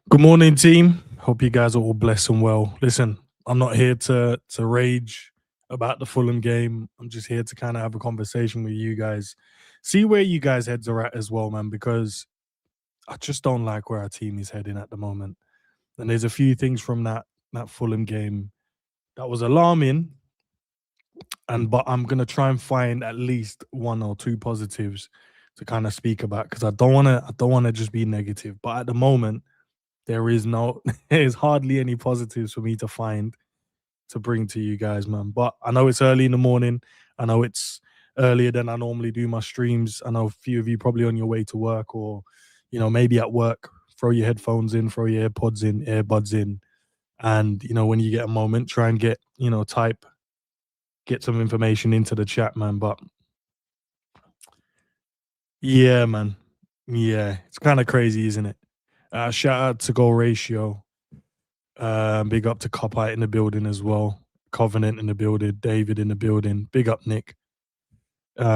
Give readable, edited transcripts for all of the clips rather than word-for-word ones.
Good morning, team. Hope you guys are all blessed and well. Listen, I'm not here to rage about the Fulham game. I'm just here to kind of have a conversation with you guys, see where you guys' heads are at as well, man. Because I just don't like where our team is heading at the moment. And there's a few things from that Fulham game that was alarming. And but I'm gonna try and find at least one or two positives to kind of speak about because I don't wanna just be negative. But at the moment there is no there's hardly any positives for me to find to bring to you guys, man. But I know it's early in the morning. I know it's earlier than I normally do my streams. I know a few of you probably on your way to work or, maybe at work. Throw your headphones in, throw your AirPods in, earbuds in, and when you get a moment, try and get some information into the chat, man. But yeah, man, yeah, it's kind of crazy, isn't it? Shout out to Goal Ratio. Big up to Copite in the building as well. Covenant in the building. David in the building. Big up Nick.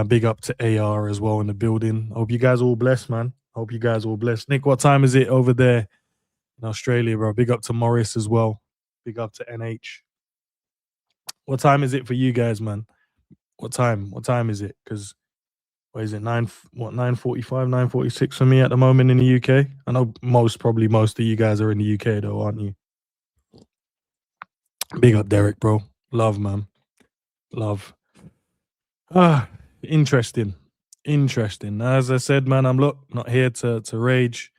Big up to AR as well in the building. Hope you guys all blessed, man. Hope you guys all blessed. Nick, what time is it over there in Australia, bro? Big up to Morris as well. Big up to NH. What time is it for you guys, man? What time? What time is it? Because what is it? 9:45, 9:46 for me at the moment in the UK. I know probably most of you guys are in the UK though, aren't you? Big up Derek, bro. Love, man. Love. Interesting. Interesting. As I said, man, I'm not here to rage.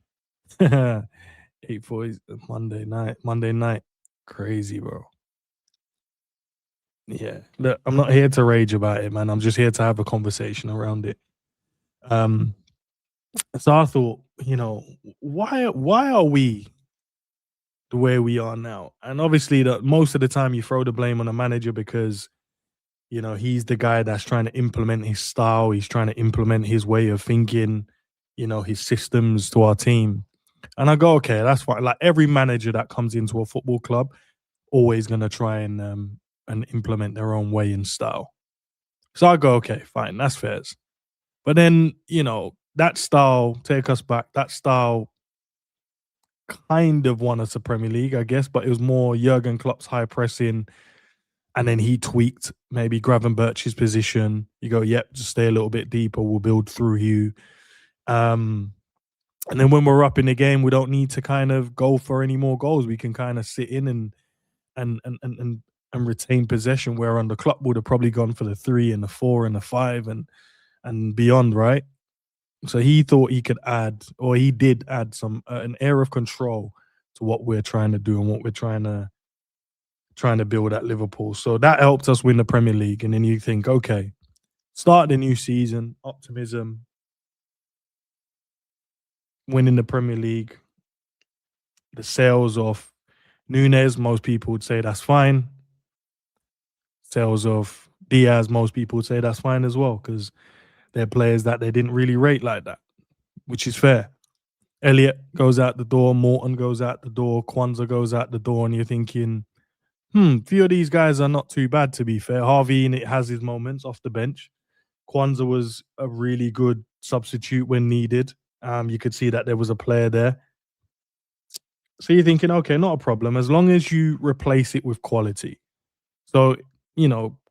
8:40 Monday night. Monday night. Crazy, bro. Yeah. Look, I'm not here to rage about it, man. I'm just here to have a conversation around it. Um, so I thought, why are we the way we are now? And obviously the most of the time you throw the blame on the manager because he's the guy that's trying to implement his style. He's trying to implement his way of thinking, his systems to our team. And I go, okay, that's fine. Like every manager that comes into a football club, always gonna try and implement their own way and style. So I go, okay, fine, that's fair. But then, that style, take us back, that style kind of won us a Premier League, I guess, but it was more Jurgen Klopp's high pressing, and then he tweaked maybe Gravenberch's position. You go, yep, just stay a little bit deeper. We'll build through you. Um, and then when we're up in the game, we don't need to kind of go for any more goals. We can kind of sit in and retain possession. Where on the clock would have probably gone for the 3 and the 4 and the 5 and beyond, right? So he thought he could add, or he did add some an air of control to what we're trying to do and what we're trying to build at Liverpool. So that helped us win the Premier League. And then you think, okay, start the new season, optimism, winning the Premier League, the sales of Nunes, most people would say that's fine. Sales of Diaz, most people would say that's fine as well because they're players that they didn't really rate like that, which is fair. Elliot goes out the door, Morton goes out the door, Kwanzaa goes out the door, and you're thinking, few of these guys are not too bad to be fair. Harvey in it has his moments off the bench. Kwanzaa was a really good substitute when needed. You could see that there was a player there. So you're thinking, okay, not a problem, as long as you replace it with quality. So,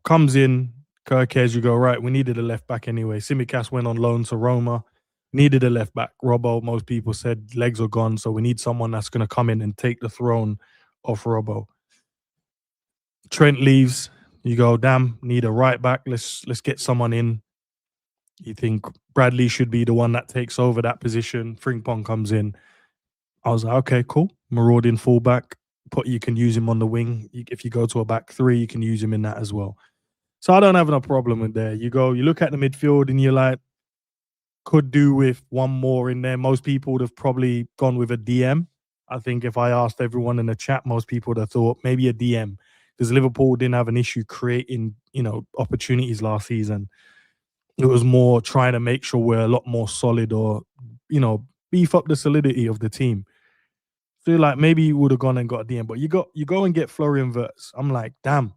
comes in, Kirkes, you go, right, we needed a left back anyway. Simicast went on loan to Roma, needed a left back. Robbo, most people said legs are gone, so we need someone that's going to come in and take the throne off Robbo. Trent leaves, you go, damn, need a right back. Let's get someone in. You think Bradley should be the one that takes over that position. Frimpong comes in. I was like, okay, cool. Marauding fullback. You can use him on the wing. If you go to a back 3, you can use him in that as well. So I don't have no problem with there. You look at the midfield and you're like, could do with one more in there. Most people would have probably gone with a DM. I think if I asked everyone in the chat, most people would have thought maybe a DM because Liverpool didn't have an issue creating, opportunities last season. It was more trying to make sure we're a lot more solid or, beef up the solidity of the team. Feel like maybe you would have gone and got a DM, but you go and get Florian Wirtz. I'm like, damn,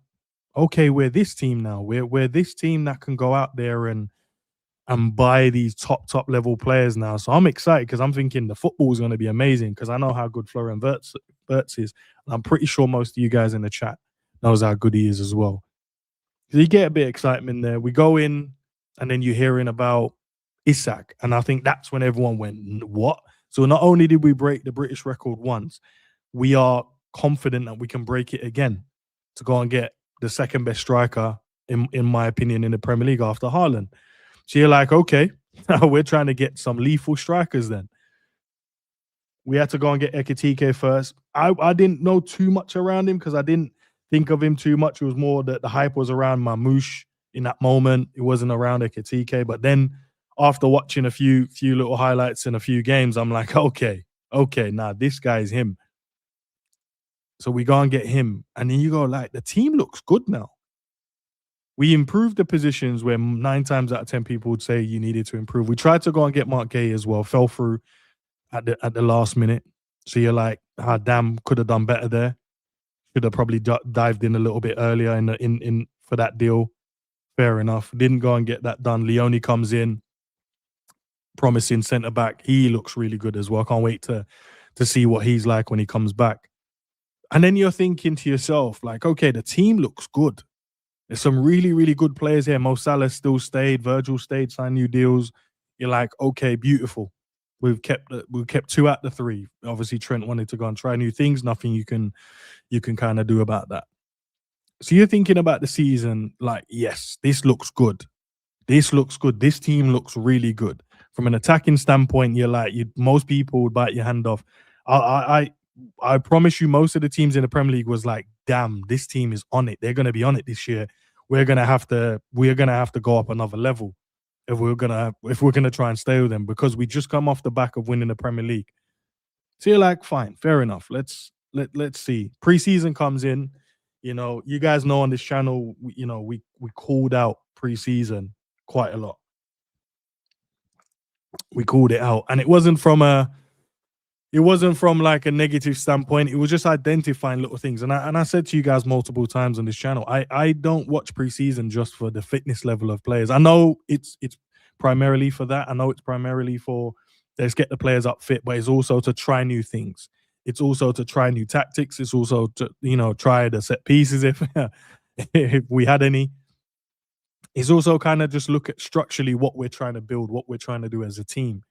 okay, we're this team now. We're this team that can go out there and and buy these top level players now. So I'm excited because I'm thinking the football is going to be amazing because I know how good Florian Wirtz is. And I'm pretty sure most of you guys in the chat knows how good he is as well. So you get a bit of excitement there. We go in, and then you're hearing about Isak, and I think that's when everyone went, "What?" So not only did we break the British record once, we are confident that we can break it again to go and get the second best striker, in my opinion, in the Premier League after Haaland. So you're like, okay, we're trying to get some lethal strikers then. We had to go and get Ekitike first. I didn't know too much around him because I didn't think of him too much. It was more that the hype was around Mamouche in that moment. It wasn't around Ekitike. But then after watching a few little highlights in a few games, I'm like, okay, nah, this guy's him. So we go and get him. And then you go, like, the team looks good now. We improved the positions where 9 times out of 10 people would say you needed to improve. We tried to go and get Mark Gay as well, fell through at the last minute. So you're like, damn, could have done better there. Should have probably dived in a little bit earlier in for that deal. Fair enough. Didn't go and get that done. Leone comes in, promising centre back. He looks really good as well. Can't wait to see what he's like when he comes back. And then you're thinking to yourself, like, okay, the team looks good. There's some really, really good players here. Mo Salah still stayed. Virgil stayed, signed new deals. You're like, okay, beautiful. We've kept 2 out of the 3. Obviously, Trent wanted to go and try new things. Nothing you can kind of do about that. So you're thinking about the season like, yes, this looks good. This looks good. This team looks really good. From an attacking standpoint, you're like, most people would bite your hand off. I promise you, most of the teams in the Premier League was like, damn, this team is on it. They're going to be on it this year. We're gonna have to go up another level if we're gonna try and stay with them because we just come off the back of winning the Premier League. So you're like, fine, fair enough. Let's see. Preseason comes in. You guys know on this channel, we called out preseason quite a lot. We called it out, and it wasn't from like a negative standpoint. It was just identifying little things. And I said to you guys multiple times on this channel, I don't watch preseason just for the fitness level of players. I know it's primarily for that. I know it's primarily for let's get the players up fit, but it's also to try new things. It's also to try new tactics. It's also to, try the set pieces if if we had any. It's also kind of just look at structurally what we're trying to build, what we're trying to do as a team.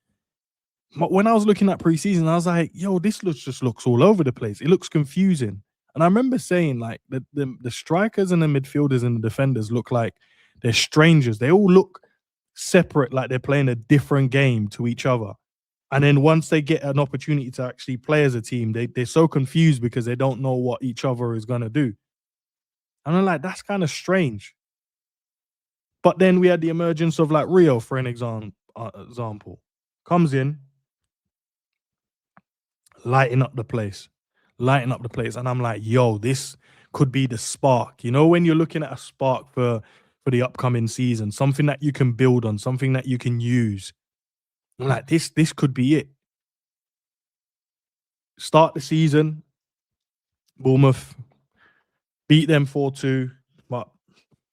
But when I was looking at preseason, I was like, yo, this just looks all over the place. It looks confusing. And I remember saying, like, the strikers and the midfielders and the defenders look like they're strangers. They all look separate, like they're playing a different game to each other. And then once they get an opportunity to actually play as a team, they're so confused because they don't know what each other is going to do. And I'm like, that's kind of strange. But then we had the emergence of like Rio, for an example. Comes in, lighting up the place. And I'm like, yo, this could be the spark. When you're looking at a spark for the upcoming season, something that you can build on, something that you can use. I'm like, this could be it. Start the season, Bournemouth, beat them 4-2. But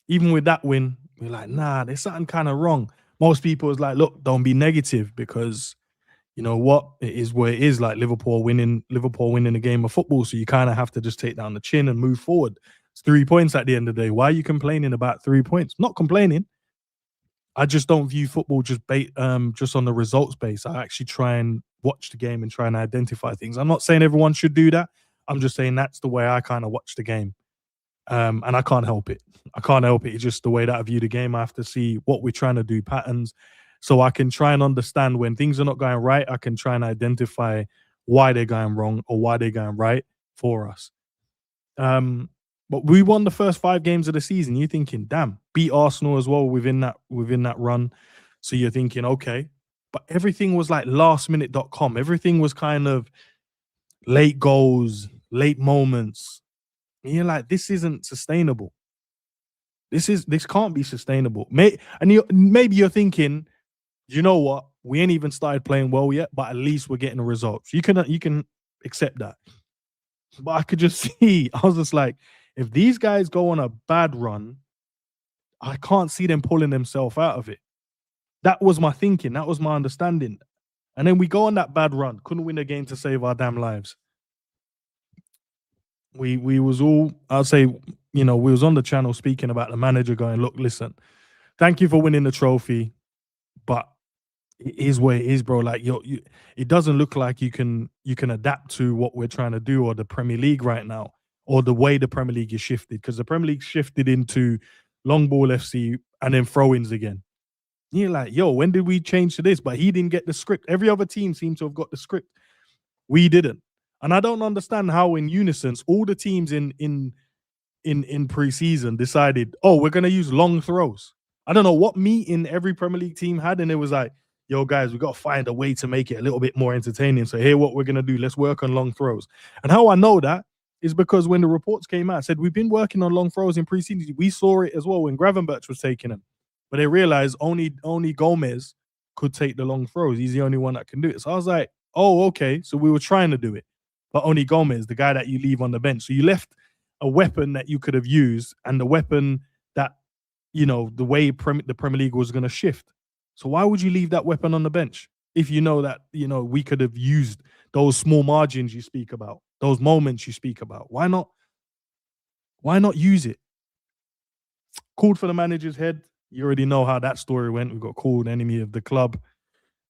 even with that win, we're like, nah, there's something kind of wrong. Most people was like, look, don't be negative because you know what? It is what it is. Like Liverpool winning a game of football. So you kind of have to just take down the chin and move forward. It's 3 points at the end of the day. Why are you complaining about 3 points? Not complaining. I just don't view football just on the results base. I actually try and watch the game and try and identify things. I'm not saying everyone should do that. I'm just saying that's the way I kind of watch the game. And I can't help it. It's just the way that I view the game. I have to see what we're trying to do, patterns, so I can try and understand when things are not going right. I can try and identify why they're going wrong or why they're going right for us. But we won the first 5 games of the season. You're thinking, damn, beat Arsenal as well within that run. So you're thinking, okay. But everything was like lastminute.com. Everything was kind of late goals, late moments. And you're like, this isn't sustainable. This can't be sustainable. Maybe you're thinking, you know what? We ain't even started playing well yet, but at least we're getting the results. You can accept that. But I could just see, I was just like, if these guys go on a bad run, I can't see them pulling themselves out of it. That was my thinking. That was my understanding. And then we go on that bad run. Couldn't win a game to save our damn lives. We was all, I'd say, we was on the channel speaking about the manager going, look, listen, thank you for winning the trophy, but it is what it is, bro. Like it doesn't look like you can adapt to what we're trying to do or the Premier League right now or the way the Premier League is shifted because the Premier League shifted into long ball FC and then throw-ins again. You're like, yo, when did we change to this? But he didn't get the script. Every other team seemed to have got the script. We didn't. And I don't understand how in unison all the teams in preseason decided, oh, we're gonna use long throws. I don't know what meeting every Premier League team had, and it was like, yo, guys, we got to find a way to make it a little bit more entertaining. So here, what we're gonna do, let's work on long throws. And how I know that is because when the reports came out, I said we've been working on long throws in preseason. We saw it as well when Gravenberch was taking them, but they realized only Gomez could take the long throws. He's the only one that can do it. So I was like, oh, okay. So we were trying to do it, but only Gomez, the guy that you leave on the bench. So you left a weapon that you could have used and the weapon that, the way the Premier League was going to shift. So why would you leave that weapon on the bench if you know that, we could have used those small margins you speak about, those moments you speak about? Why not use it? Called for the manager's head. You already know how that story went. We got called enemy of the club.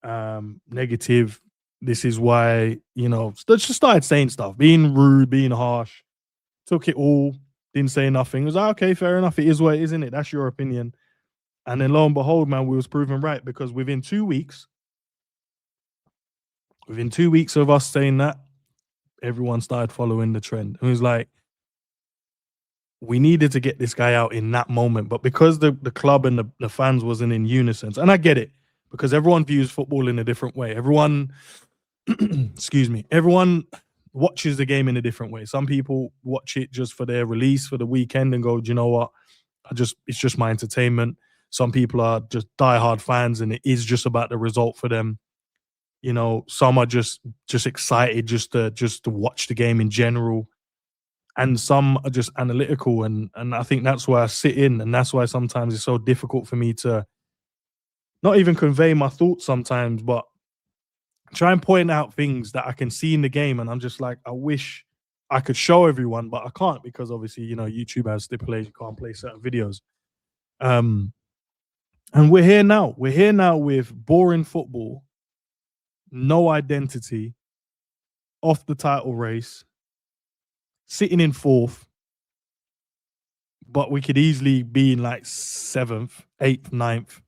Negative. This is why, just started saying stuff, being rude, being harsh. Took it all, didn't say nothing. It was like, okay, fair enough. It is what it is, isn't it? That's your opinion. And then lo and behold, man, we was proven right because within 2 weeks of us saying that, everyone started following the trend. It was like, we needed to get this guy out in that moment. But because the club and the fans wasn't in unison, and I get it, because everyone views football in a different way. Everyone, excuse me, everyone watches the game in a different way. Some people watch it just for their release for the weekend and go, do you know what? It's just my entertainment. Some people are just diehard fans and it is just about the result for them. Some are just excited just to watch the game in general. And some are just analytical. And I think that's where I sit in. And that's why sometimes it's so difficult for me to not even convey my thoughts sometimes, but try and point out things that I can see in the game, and I'm just like, I wish I could show everyone, but I can't because obviously, YouTube has stipulated you can't play certain videos. And we're here now. We're here now with boring football, no identity, off the title race, sitting in fourth, but we could easily be in like 7th, 8th, 9th.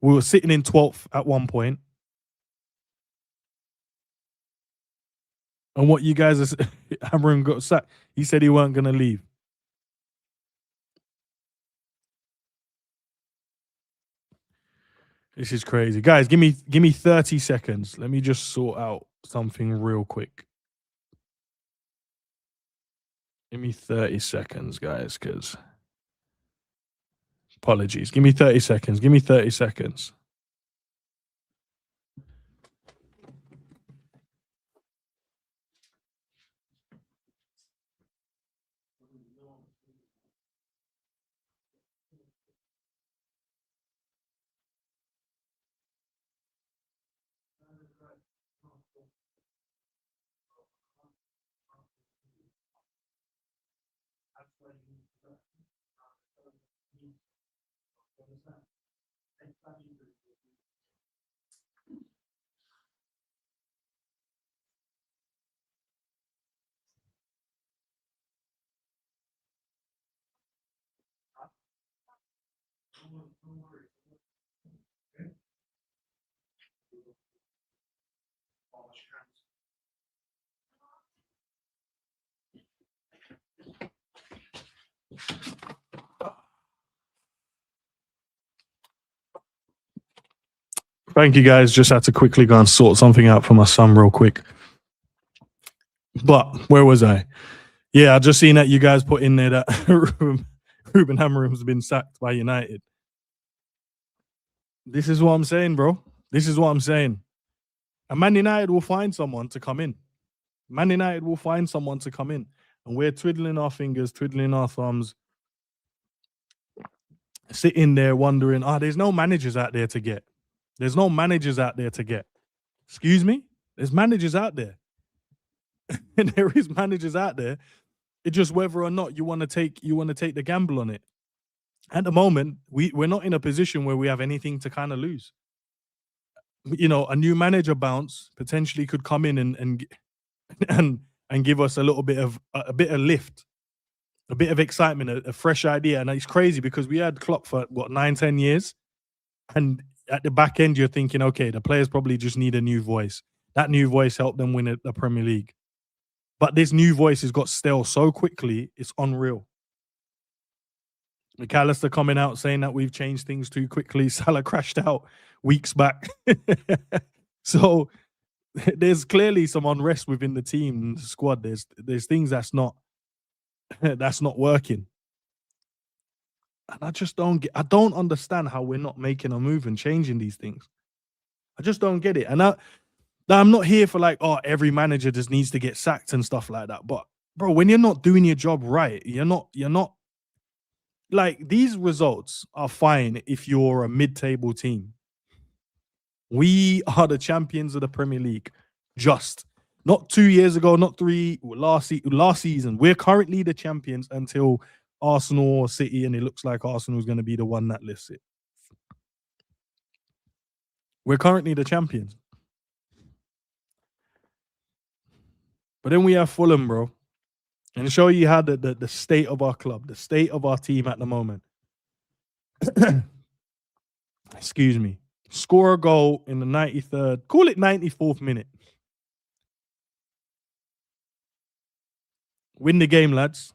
We were sitting in 12th at one point. And what you guys are, Amorim got sacked. He said he weren't going to leave. This is crazy. Guys, give me 30 seconds. Let me just sort out something real quick. Give me 30 seconds, guys, because apologies. Give me 30 seconds. Give me 30 seconds. Thank you, guys. Just had to quickly go and sort something out for my son real quick. But where was I? Yeah, I just seen that you guys put in there that Ruben Amorim's been sacked by United. This is what I'm saying, bro. This is what I'm saying. And Man United will find someone to come in. Man United will find someone to come in. And we're twiddling our fingers, twiddling our thumbs, sitting there wondering, there's no managers out there to get. There's no managers out there to get. Excuse me? There's managers out there. And there is managers out there. It's just whether or not you want to take the gamble on it. At the moment, we're not in a position where we have anything to kind of lose. A new manager bounce potentially could come in and and give us a little bit of a bit of lift, a bit of excitement, a fresh idea. And it's crazy because we had Klopp for what 9-10 years, and at the back end you're thinking, okay, the players probably just need a new voice. That new voice helped them win the Premier League, but this new voice has got stale so quickly, it's unreal. McAllister coming out saying that we've changed things too quickly. Salah crashed out weeks back. So there's clearly some unrest within the team, the squad. There's things that's not working. And I don't understand how we're not making a move and changing these things. I just don't get it. And I'm not here for like, oh, every manager just needs to get sacked and stuff like that. But bro, when you're not doing your job right, you're not like, these results are fine if you're a mid-table team. We are the champions of the Premier League. Just not 2 years ago, not three, last season. We're currently the champions until Arsenal or City, and it looks like Arsenal is going to be the one that lifts it. We're currently the champions. But then we have Fulham, bro. And show you how the state of our club, the state of our team at the moment. Excuse me. Score a goal in the 93rd, call it 94th minute. Win the game, lads.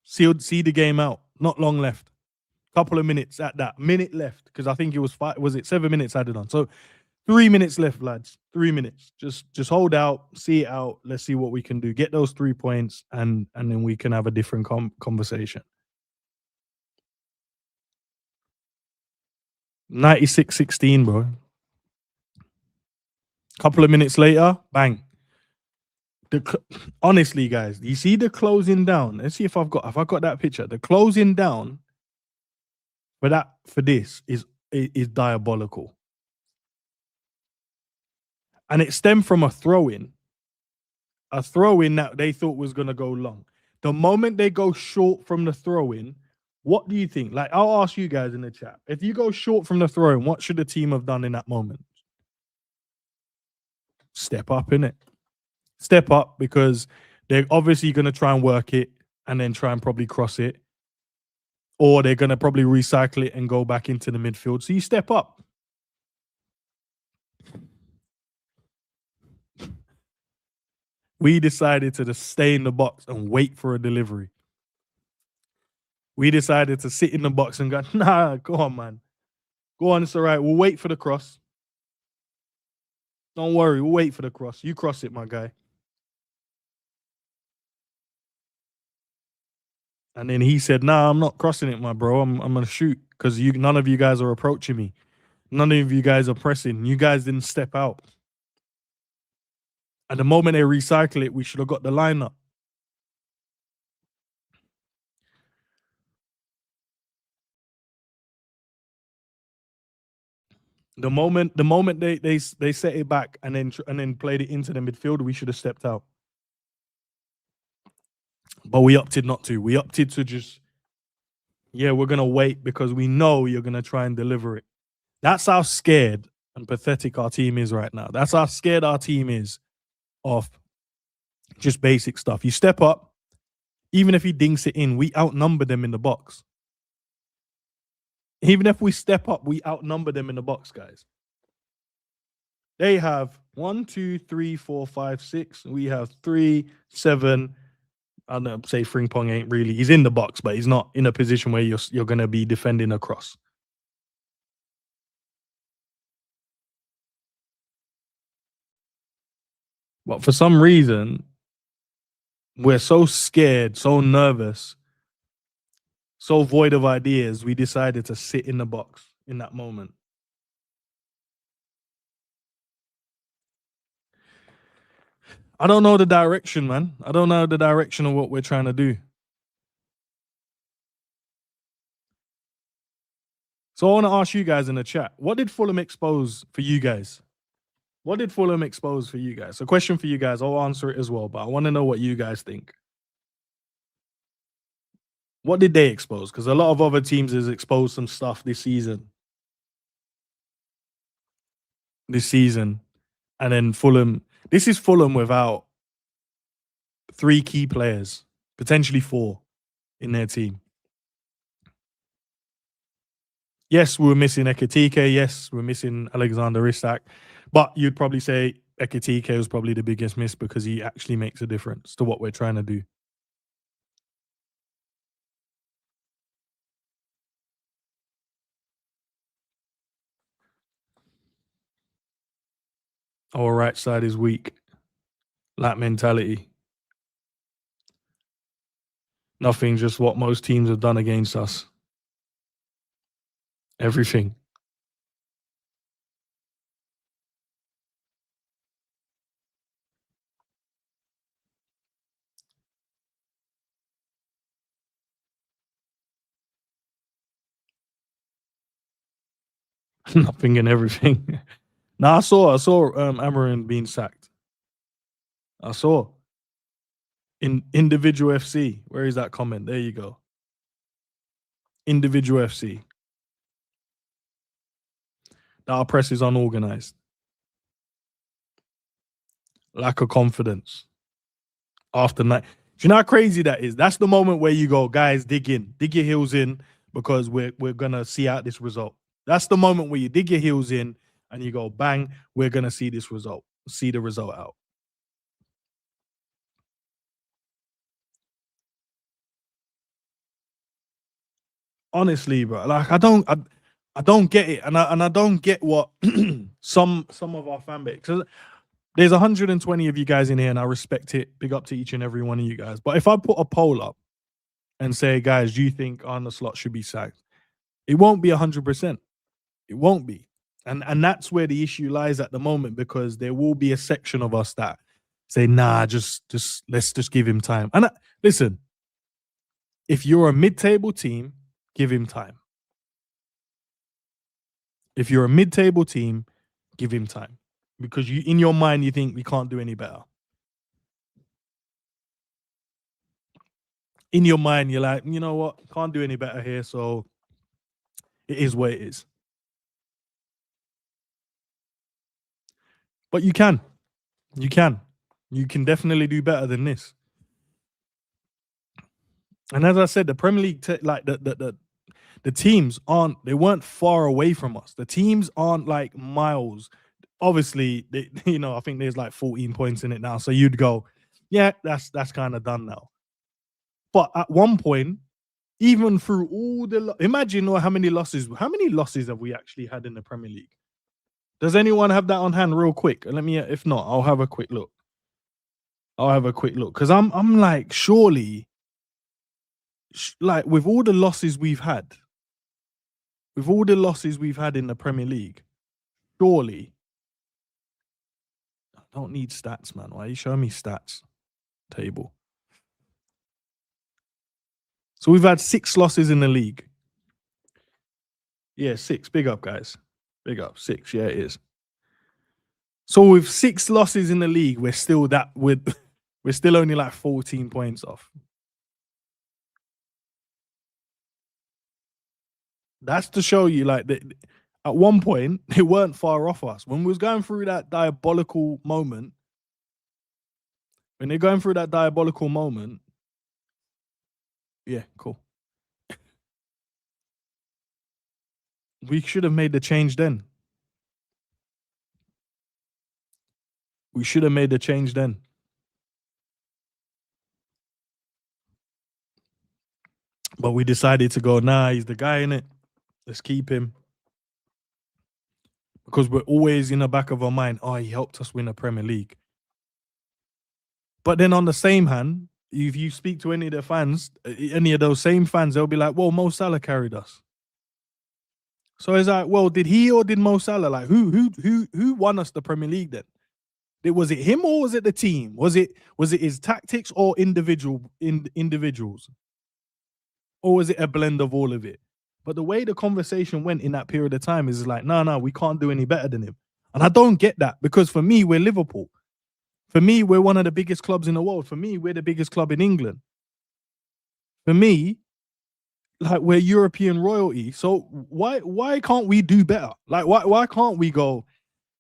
See the game out. Not long left. Couple of minutes at that. Minute left, because I think it was 7 minutes added on. So 3 minutes left, lads. 3 minutes. Just hold out, see it out. Let's see what we can do. Get those 3 points, and then we can have a different conversation. 96-16, bro. Couple of minutes later, bang. Honestly, guys, you see the closing down. Let's see if I got that picture. The closing down for this is diabolical. And it stemmed from a throw-in that they thought was going to go long. The moment they go short from the throw-in, what do you think? Like, I'll ask you guys in the chat. If you go short from the throw-in, what should the team have done in that moment? Step up, innit? Step up, because they're obviously going to try and work it and then try and probably cross it. Or they're going to probably recycle it and go back into the midfield. So you step up. We decided to just stay in the box and wait for a delivery. We decided to sit in the box and go, nah, go on, man. Go on, it's all right. We'll wait for the cross. Don't worry, we'll wait for the cross. You cross it, my guy. And then he said, nah, I'm not crossing it, my bro. I'm going to shoot, because none of you guys are approaching me. None of you guys are pressing. You guys didn't step out. At the moment they recycle it, we should have got the lineup. The moment they set it back and then played it into the midfield, we should have stepped out. But we opted not to. We opted to just, we're going to wait because we know you're going to try and deliver it. That's how scared and pathetic our team is right now. That's how scared our team is of just basic stuff. You step up, even if he dinks it in, we outnumber them in the box. Even if we step up, we outnumber them in the box, guys. They have 1, 2, 3, 4, 5, 6. We have 3, 7. I don't know, say Frimpong ain't really. He's in the box, but he's not in a position where you're going to be defending across. But for some reason, we're so scared, so nervous, so void of ideas, we decided to sit in the box in that moment. I don't know the direction, man. I don't know the direction of what we're trying to do. So I want to ask you guys in the chat, what did Fulham expose for you guys? What did Fulham expose for you guys? So question for you guys. I'll answer it as well, but I want to know what you guys think. What did they expose? Because a lot of other teams has exposed some stuff this season. And then Fulham. This is Fulham without 3 key players, potentially 4 in their team. Yes, we were missing Ekitike. Yes, we're missing Alexander Isak. But you'd probably say Ekitike was probably the biggest miss because he actually makes a difference to what we're trying to do. Our right side is weak. That mentality. Nothing, just what most teams have done against us. Everything. Nothing and everything. Now I saw Amarin being sacked. I saw in individual FC. Where is that comment? There you go. Individual FC. That our press is unorganized. Lack of confidence. After night. Do you know how crazy that is? That's the moment where you go, guys, dig in, dig your heels in, because we're gonna see out this result. That's the moment where you dig your heels in and you go, bang, we're gonna see this result, see the result out. Honestly, bro, like I don't get it, and I don't get what some of our fan base. Cause there's 120 of you guys in here, and I respect it. Big up to each and every one of you guys. But if I put a poll up and say, guys, do you think Arne Slot should be sacked? It won't be 100%. It won't be. And that's where the issue lies at the moment, because there will be a section of us that say, nah, just let's just give him time. And listen, if you're a mid-table team, give him time. If you're a mid-table team, give him time. Because you, in your mind, you think we can't do any better. In your mind, you're like, you know what? Can't do any better here, so it is what it is. But you can. You can. You can definitely do better than this. And as I said, the Premier League, like the teams they weren't far away from us. The teams aren't like miles. Obviously, I think there's like 14 points in it now. So you'd go, yeah, that's kind of done now. But at one point, even through all imagine how many losses have we actually had in the Premier League? Does anyone have that on hand real quick? Let me, if not, I'll have a quick look. Because I'm like, surely, like with all the losses we've had in the Premier League, surely, I don't need stats, man. Why are you showing me stats table? So we've had 6 losses in the league. Yeah, 6. Big up, guys. Big up. 6. Yeah, it is. So with 6 losses in the league, we're still only like 14 points off. That's to show you, like, at one point, they weren't far off us. When we was going through that diabolical moment, yeah, cool. We should have made the change then. But we decided to go, nah, he's the guy in it. Let's keep him. Because we're always in the back of our mind, oh, he helped us win a Premier League. But then on the same hand, if you speak to any of the fans, any of those same fans, they'll be like, well, Mo Salah carried us. So it's like, well, did he or did Mo Salah? Like, who won us the Premier League then? Was it him or was it the team? Was it his tactics or individuals? Or was it a blend of all of it? But the way the conversation went in that period of time is like, no, we can't do any better than him. And I don't get that, because for me, we're Liverpool. For me, we're one of the biggest clubs in the world. For me, we're the biggest club in England. For me, like, we're European royalty. So why can't we do better? Like, why can't we go,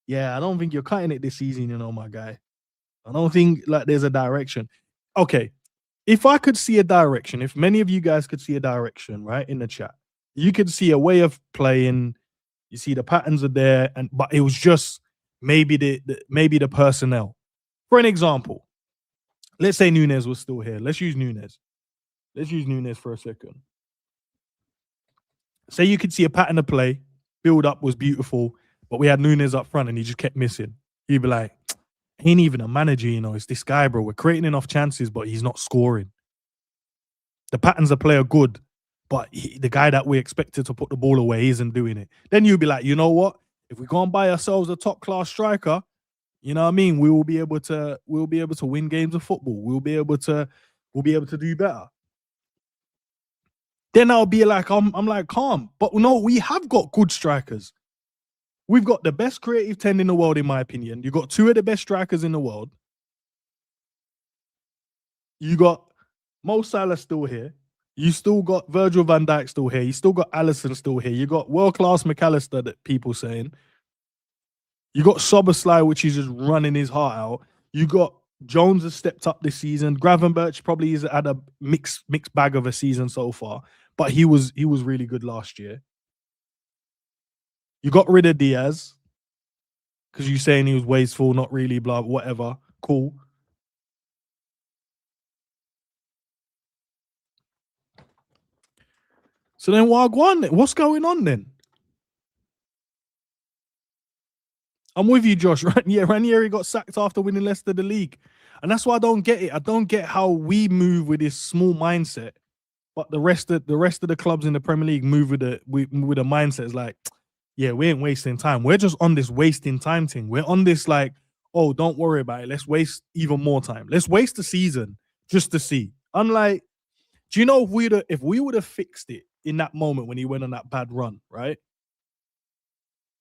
yeah, I don't think you're cutting it this season, my guy. I don't think like there's a direction. Okay, if I could see a direction, if many of you guys could see a direction, right, in the chat, you could see a way of playing. You see the patterns are there, but it was just maybe the personnel. For an example, let's say Nunes was still here. Let's use Nunes. Let's use Nunes for a second. Say you could see a pattern of play, build up was beautiful, but we had Nunes up front and he just kept missing. You'd be like, he ain't even a manager, it's this guy, bro. We're creating enough chances, but he's not scoring. The patterns of play are good, but the guy that we expected to put the ball away isn't doing it. Then you'd be like, you know what? If we go and buy ourselves a top class striker, you know what I mean? We'll be able to win games of football. We'll be able to do better. Then I'll be like, I'm like, calm. But no, we have got good strikers. We've got the best creative 10 in the world, in my opinion. You've got two of the best strikers in the world. You got Mo Salah still here. You still got Virgil van Dijk still here. You still got Alisson still here. You got world-class McAllister that people saying. You got Szoboszlai, which is just running his heart out. You got Jones has stepped up this season. Gravenberch probably has had a mixed bag of a season so far, but he was really good last year. You got rid of Diaz because you're saying he was wasteful, not really, blah, whatever. Cool. So then what's going on then? I'm with you, Josh. Ranieri got sacked after winning Leicester the league. And that's why I don't get it. I don't get how we move with this small mindset, but the rest of the clubs in the Premier League move with a mindset. It's like, yeah, we ain't wasting time. We're just on this wasting time thing. We're on this like, oh, don't worry about it. Let's waste even more time. Let's waste the season just to see. I'm like, do you know if we would have fixed it in that moment when he went on that bad run, right?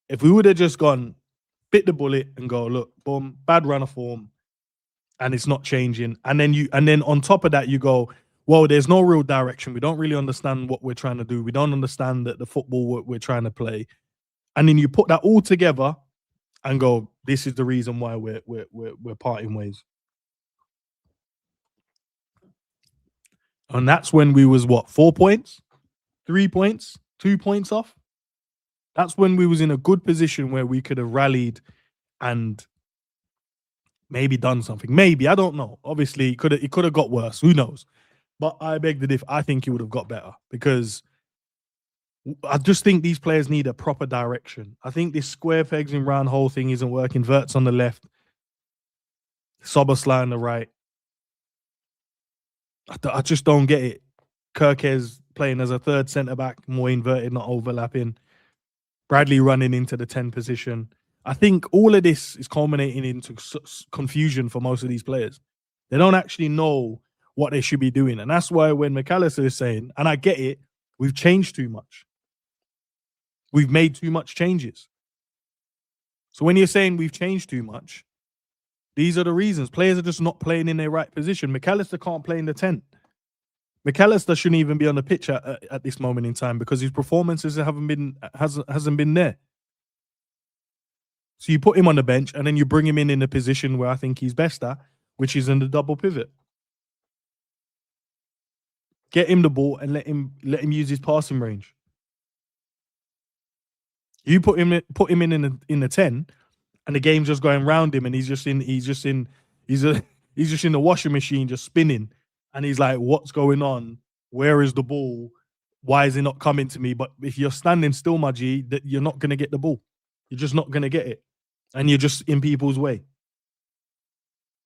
If we would have just gone, bit the bullet and go, look, boom, bad run of form, and it's not changing. And then on top of that, you go, well, there's no real direction. We don't really understand what we're trying to do. We don't understand that the football we're trying to play. And then you put that all together and go, this is the reason why we're parting ways. And that's when we was 4 points, 3 points, 2 points off. That's when we was in a good position where we could have rallied and maybe done something. Maybe, I don't know. Obviously, it could have got worse. Who knows? But I beg to differ. I think it would have got better because I just think these players need a proper direction. I think this square pegs in round hole thing isn't working. Wirtz on the left, Szoboszlai on the right. I just don't get it. Kirkes playing as a third centre-back, more inverted, not overlapping. Bradley running into the 10 position. I think all of this is culminating into confusion for most of these players. They don't actually know what they should be doing. And that's why when McAllister is saying, and I get it, we've changed too much. We've made too much changes. So when you're saying we've changed too much, these are the reasons. Players are just not playing in their right position. McAllister can't play in the 10. McAllister shouldn't even be on the pitch at this moment in time because his performances hasn't been there. So you put him on the bench and then you bring him in a position where I think he's best at, which is in the double pivot. Get him the ball and let him use his passing range. You put him in the 10, and the game's just going around him, and he's just in the washing machine, just spinning, and he's like, "What's going on? Where is the ball? Why is it not coming to me?" But if you're standing still, my G, that you're not gonna get the ball. You're just not gonna get it, and you're just in people's way.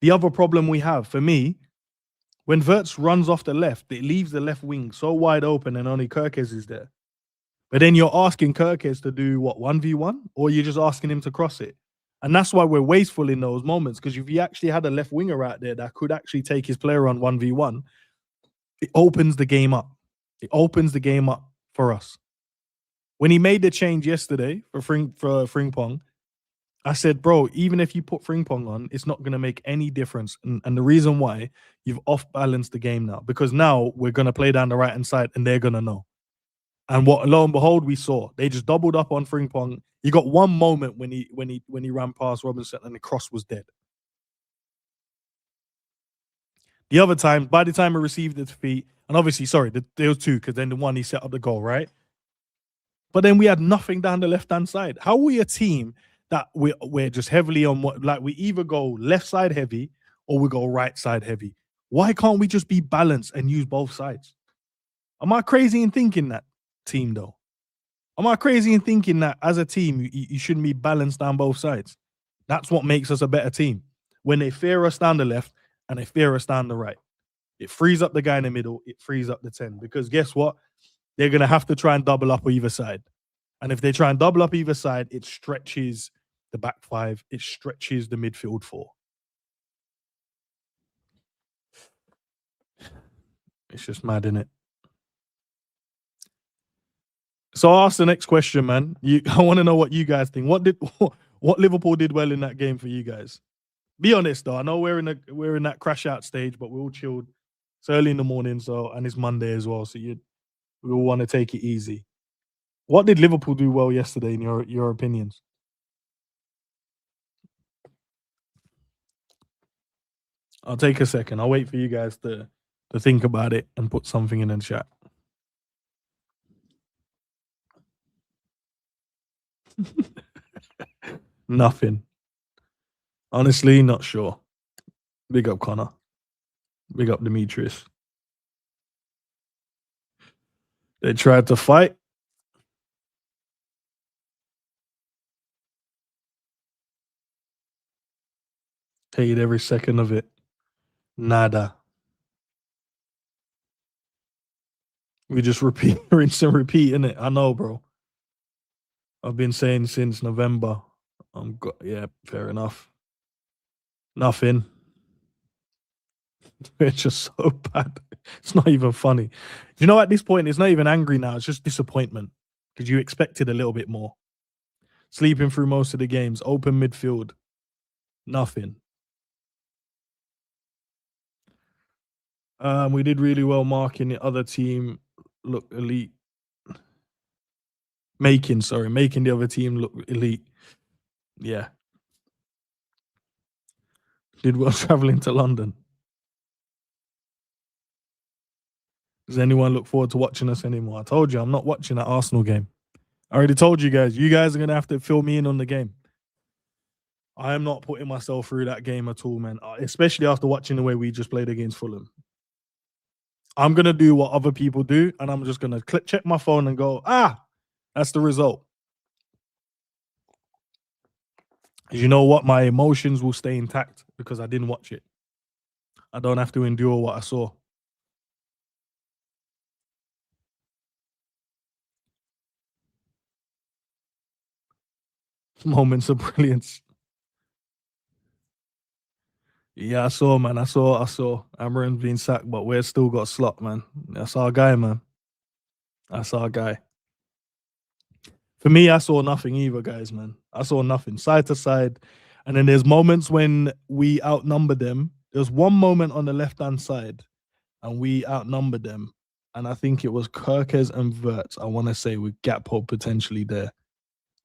The other problem we have, for me, when Wirtz runs off the left, it leaves the left wing so wide open, and only Kirkes is there. But then you're asking Kirkes to do what, 1v1? Or you're just asking him to cross it? And that's why we're wasteful in those moments. Because if you actually had a left winger out there that could actually take his player on 1v1, it opens the game up. It opens the game up for us. When he made the change yesterday for Frimpong, I said, bro, even if you put Frimpong on, it's not going to make any difference. And the reason why, you've off balanced the game now, because now we're going to play down the right hand side and they're going to know. And what, lo and behold, we saw they just doubled up on Frimpong. You got one moment when he ran past Robinson and the cross was dead. The other time, by the time he received the defeat, and obviously, sorry, there was two, because then the one he set up the goal, right? But then we had nothing down the left hand side. How are we a team that we're just heavily on what, like, we either go left side heavy or we go right side heavy? Why can't we just be balanced and use both sides? Am I crazy in thinking that, team, though? Am I crazy in thinking that as a team, you shouldn't be balanced down both sides? That's what makes us a better team. When they fear us down the left and they fear us down the right, it frees up the guy in the middle. It frees up the 10. Because guess what? They're going to have to try and double up either side. And if they try and double up either side, it stretches the back five. It stretches the midfield four. It's just mad, innit? So I'll ask the next question, man. I want to know what you guys think. What Liverpool did well in that game for you guys? Be honest though. I know we're in that crash out stage, but we're all chilled. It's early in the morning, and it's Monday as well. So we all want to take it easy. What did Liverpool do well yesterday, in your opinions? I'll take a second. I'll wait for you guys to think about it and put something in the chat. Nothing. Honestly, not sure. Big up Connor. Big up Demetrius. They tried to fight. Hated every second of it. Nada. We just rinse and repeat, innit? I know, bro. I've been saying since November. Yeah, fair enough. Nothing. It's just so bad. It's not even funny. You know, at this point, it's not even angry now. It's just disappointment, because you expected a little bit more. Sleeping through most of the games. Open midfield. Nothing. We did really well marking the other team look elite. Making the other team look elite. Yeah. Did well traveling to London. Does anyone look forward to watching us anymore? I told you, I'm not watching that Arsenal game. I already told you guys. You guys are going to have to fill me in on the game. I am not putting myself through that game at all, man. Especially after watching the way we just played against Fulham. I'm going to do what other people do, and I'm just going to check my phone and go, that's the result. You know what? My emotions will stay intact because I didn't watch it. I don't have to endure what I saw. Moments of brilliance. Yeah, I saw, man. I saw. Amarin's been sacked, but we're still got Slot, man. That's our guy, man. That's our guy. For me, I saw nothing either, guys, man. I saw nothing. Side to side. And then there's moments when we outnumber them. There's one moment on the left-hand side, and we outnumbered them. And I think it was Kirkes and Wirtz, I want to say, with Gakpo potentially there.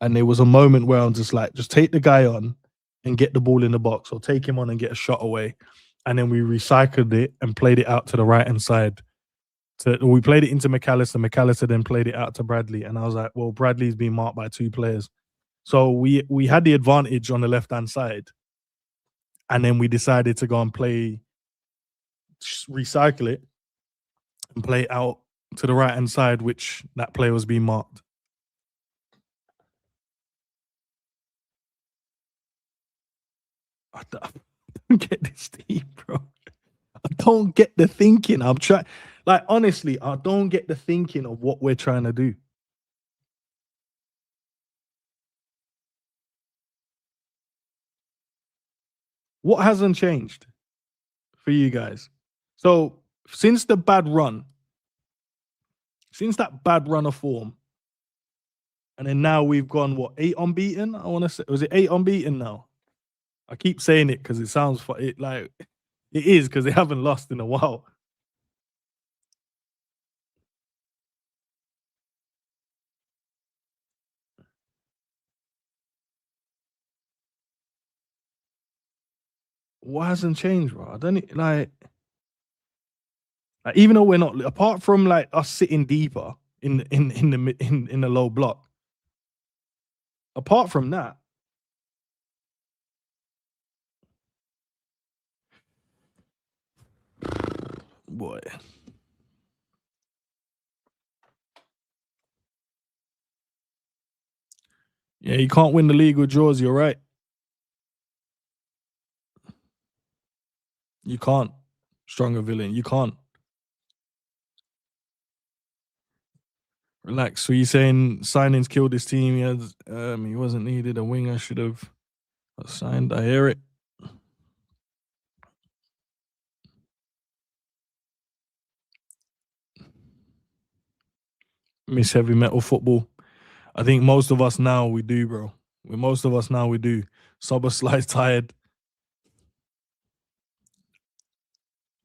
And there was a moment where I'm just like, just take the guy on and get the ball in the box, or take him on and get a shot away. And then we recycled it and played it out to the right-hand side. We played it into McAllister. McAllister then played it out to Bradley. And I was like, well, Bradley's been marked by two players. So we had the advantage on the left-hand side. And then we decided to go and recycle it and play it out to the right-hand side, which that player was being marked. I don't get this team, bro. I don't get the thinking. I'm trying, like, honestly, I don't get the thinking of what we're trying to do. What hasn't changed for you guys? So since that bad run of form, And then now we've gone, what, 8 unbeaten? I want to say, was it 8 unbeaten now? I keep saying it because it sounds it like it is because they haven't lost in a while. What hasn't changed, bro? I don't like even though we're not, apart from like us sitting deeper in the low block. Apart from that, boy, yeah, you can't win the league with draws. You're right. You can't. Stronger villain. You can't. Relax. So you saying signings killed this team? He wasn't needed. A winger should have signed. I hear it. Miss heavy metal football. I think most of us now we do, bro. Most of us now we do. Soberslai's tired.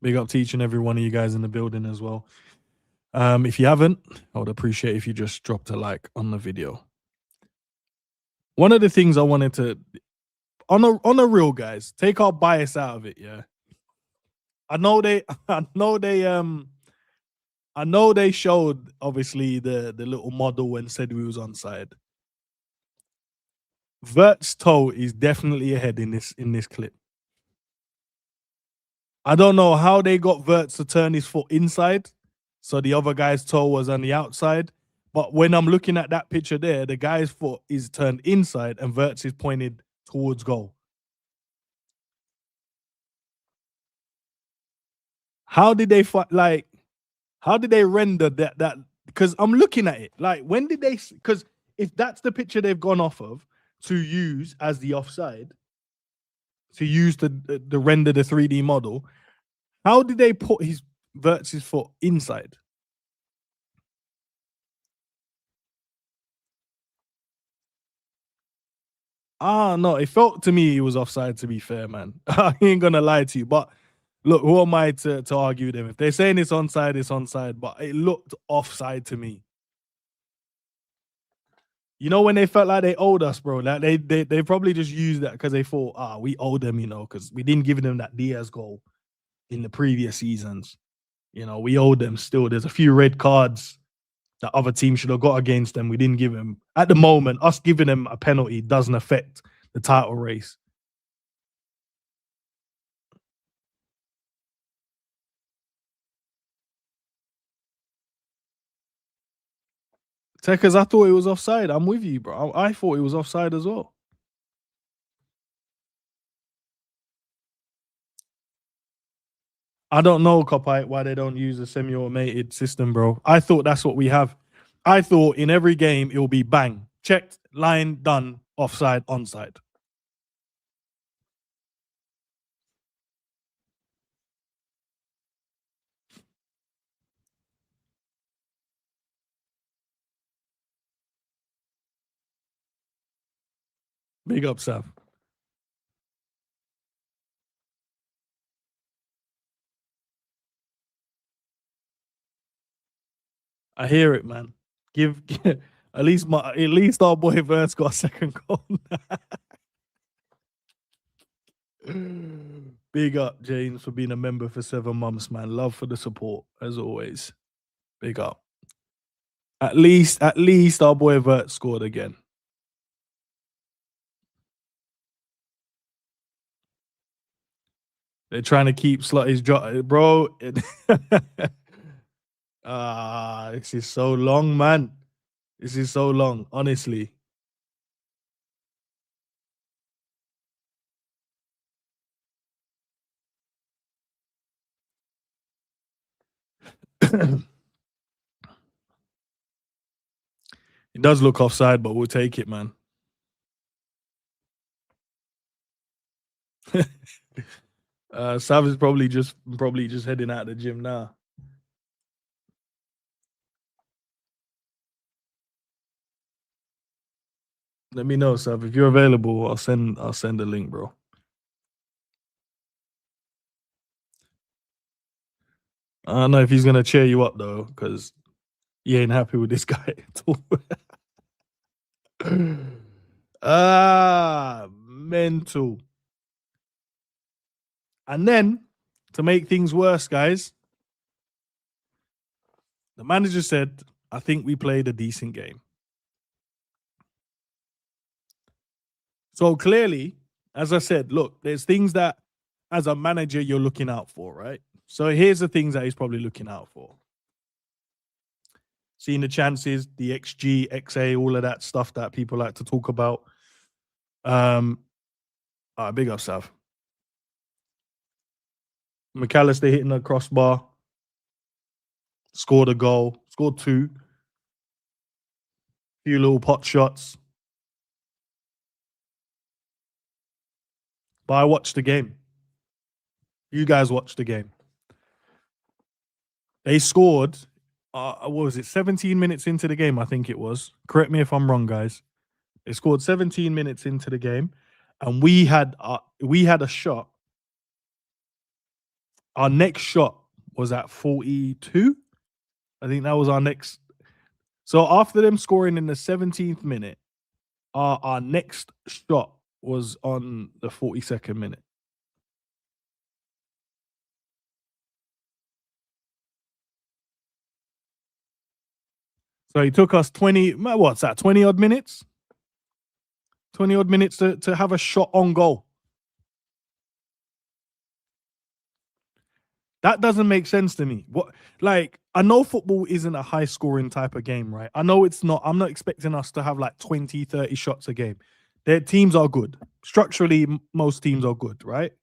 Big up to each and every one of you guys in the building as well. If you haven't, I would appreciate if you just dropped a like on the video. One of the things I wanted to on a real, guys, take our bias out of it, yeah. I know they showed obviously the little model and said we was onside. Vert's toe is definitely ahead in this clip. I don't know how they got Verts to turn his foot inside, so the other guy's toe was on the outside. But when I'm looking at that picture there, the guy's foot is turned inside and Verts is pointed towards goal. How did they how did they render that? Because I'm looking at it. Like, when did they? Because if that's the picture they've gone off of to use as the offside, to use the render the 3D model, how did they put Verts' foot inside? No, it felt to me it was offside, to be fair, man. I ain't gonna lie to you. But look, who am I to argue them? If they're saying it's onside, it's onside. But it looked offside to me. You know, when they felt like they owed us, bro. Like they probably just used that because they thought, we owe them, because we didn't give them that Diaz goal in the previous seasons. We owe them still. There's a few red cards that other teams should have got against them. We didn't give them. At the moment, us giving them a penalty doesn't affect the title race. Techers, I thought it was offside. I'm with you, bro. I thought it was offside as well. I don't know, Copite, why they don't use a semi-automated system, bro. I thought that's what we have. I thought in every game it will be bang, checked, line, done, offside, onside. Big up, Sav. I hear it, man. Give at least our boy Verse got a second goal. Big up, James, for being a member for 7 months, man. Love for the support, as always. Big up. At least our boy Vert scored again. They're trying to keep Slotty's job, bro. This is so long, man. This is so long, honestly. It does look offside, but we'll take it, man. Sav is probably just heading out of the gym now. Let me know, Sav. If you're available, I'll send a link, bro. I don't know if he's gonna cheer you up though, because he ain't happy with this guy at all. Mental. And then to make things worse, guys, the manager said, I think we played a decent game. So clearly, as I said, look, there's things that as a manager you're looking out for, right? So here's the things that he's probably looking out for. Seeing the chances, the XG, XA, all of that stuff that people like to talk about. Big up, Sav. McAllister hitting a crossbar, scored a goal, scored two, few little pot shots. But I watched the game. You guys watched the game. They scored, what was it, 17 minutes into the game, I think it was. Correct me if I'm wrong, guys. They scored 17 minutes into the game, and we had a shot. Our next shot was at 42. I think that was our next. So after them scoring in the 17th minute, our next shot was on the 42nd minute. So it took us 20 odd minutes? 20 odd minutes to have a shot on goal. That doesn't make sense to me. I know football isn't a high scoring type of game, right? I know it's not. I'm not expecting us to have like 20, 30 shots a game. Their teams are good. Structurally, most teams are good, right?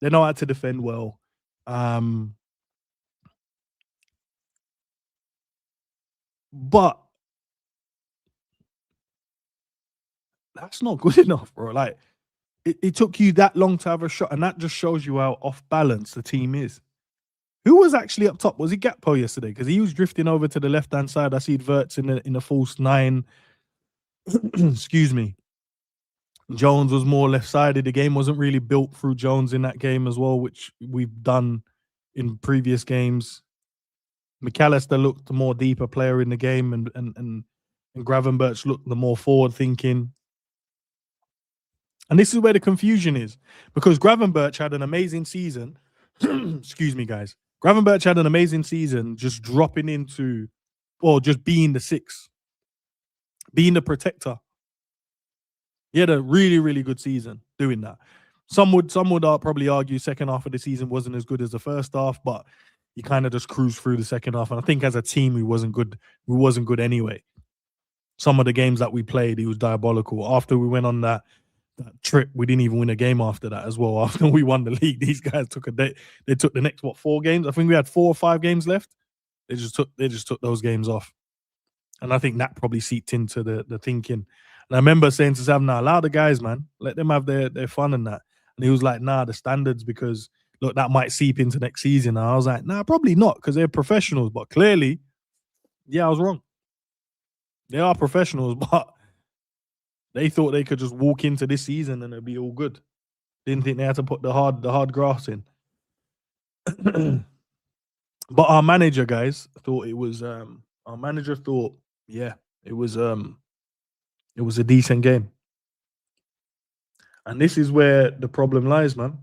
They know how to defend well. But that's not good enough, bro. Like, it took you that long to have a shot, and that just shows you how off balance the team is. Who was actually up top? Was it Gakpo yesterday? Because he was drifting over to the left hand side. I see Verts in the false nine. Excuse me. Jones was more left sided. The game wasn't really built through Jones in that game as well, which we've done in previous games. McAllister looked the more deeper player in the game, and Gravenberch looked the more forward thinking. And this is where the confusion is, because Gravenberch had an amazing season. Excuse me, guys. Gravenberch had an amazing season just dropping into, or just being the six, being the protector. He had a really, really good season doing that. Some would probably argue second half of the season wasn't as good as the first half, but he kind of just cruised through the second half. And I think as a team, we wasn't good. We wasn't good anyway. Some of the games that we played, he was diabolical. After we went on that trip, we didn't even win a game after that as well. After we won the league, these guys took a day. They took the next 4 games. I think we had 4 or 5 games left. They just took those games off, and I think that probably seeped into the thinking. And I remember saying to Sam, "Now allow the guys, man, let them have their fun and that." And he was like, "Nah, the standards, because look, that might seep into next season." And I was like, "Nah, probably not, because they're professionals." But clearly, yeah, I was wrong. They are professionals, but they thought they could just walk into this season and it'd be all good. Didn't think they had to put the hard grass in. But our manager, guys, thought it was our manager thought, yeah, it was a decent game. And this is where the problem lies, man.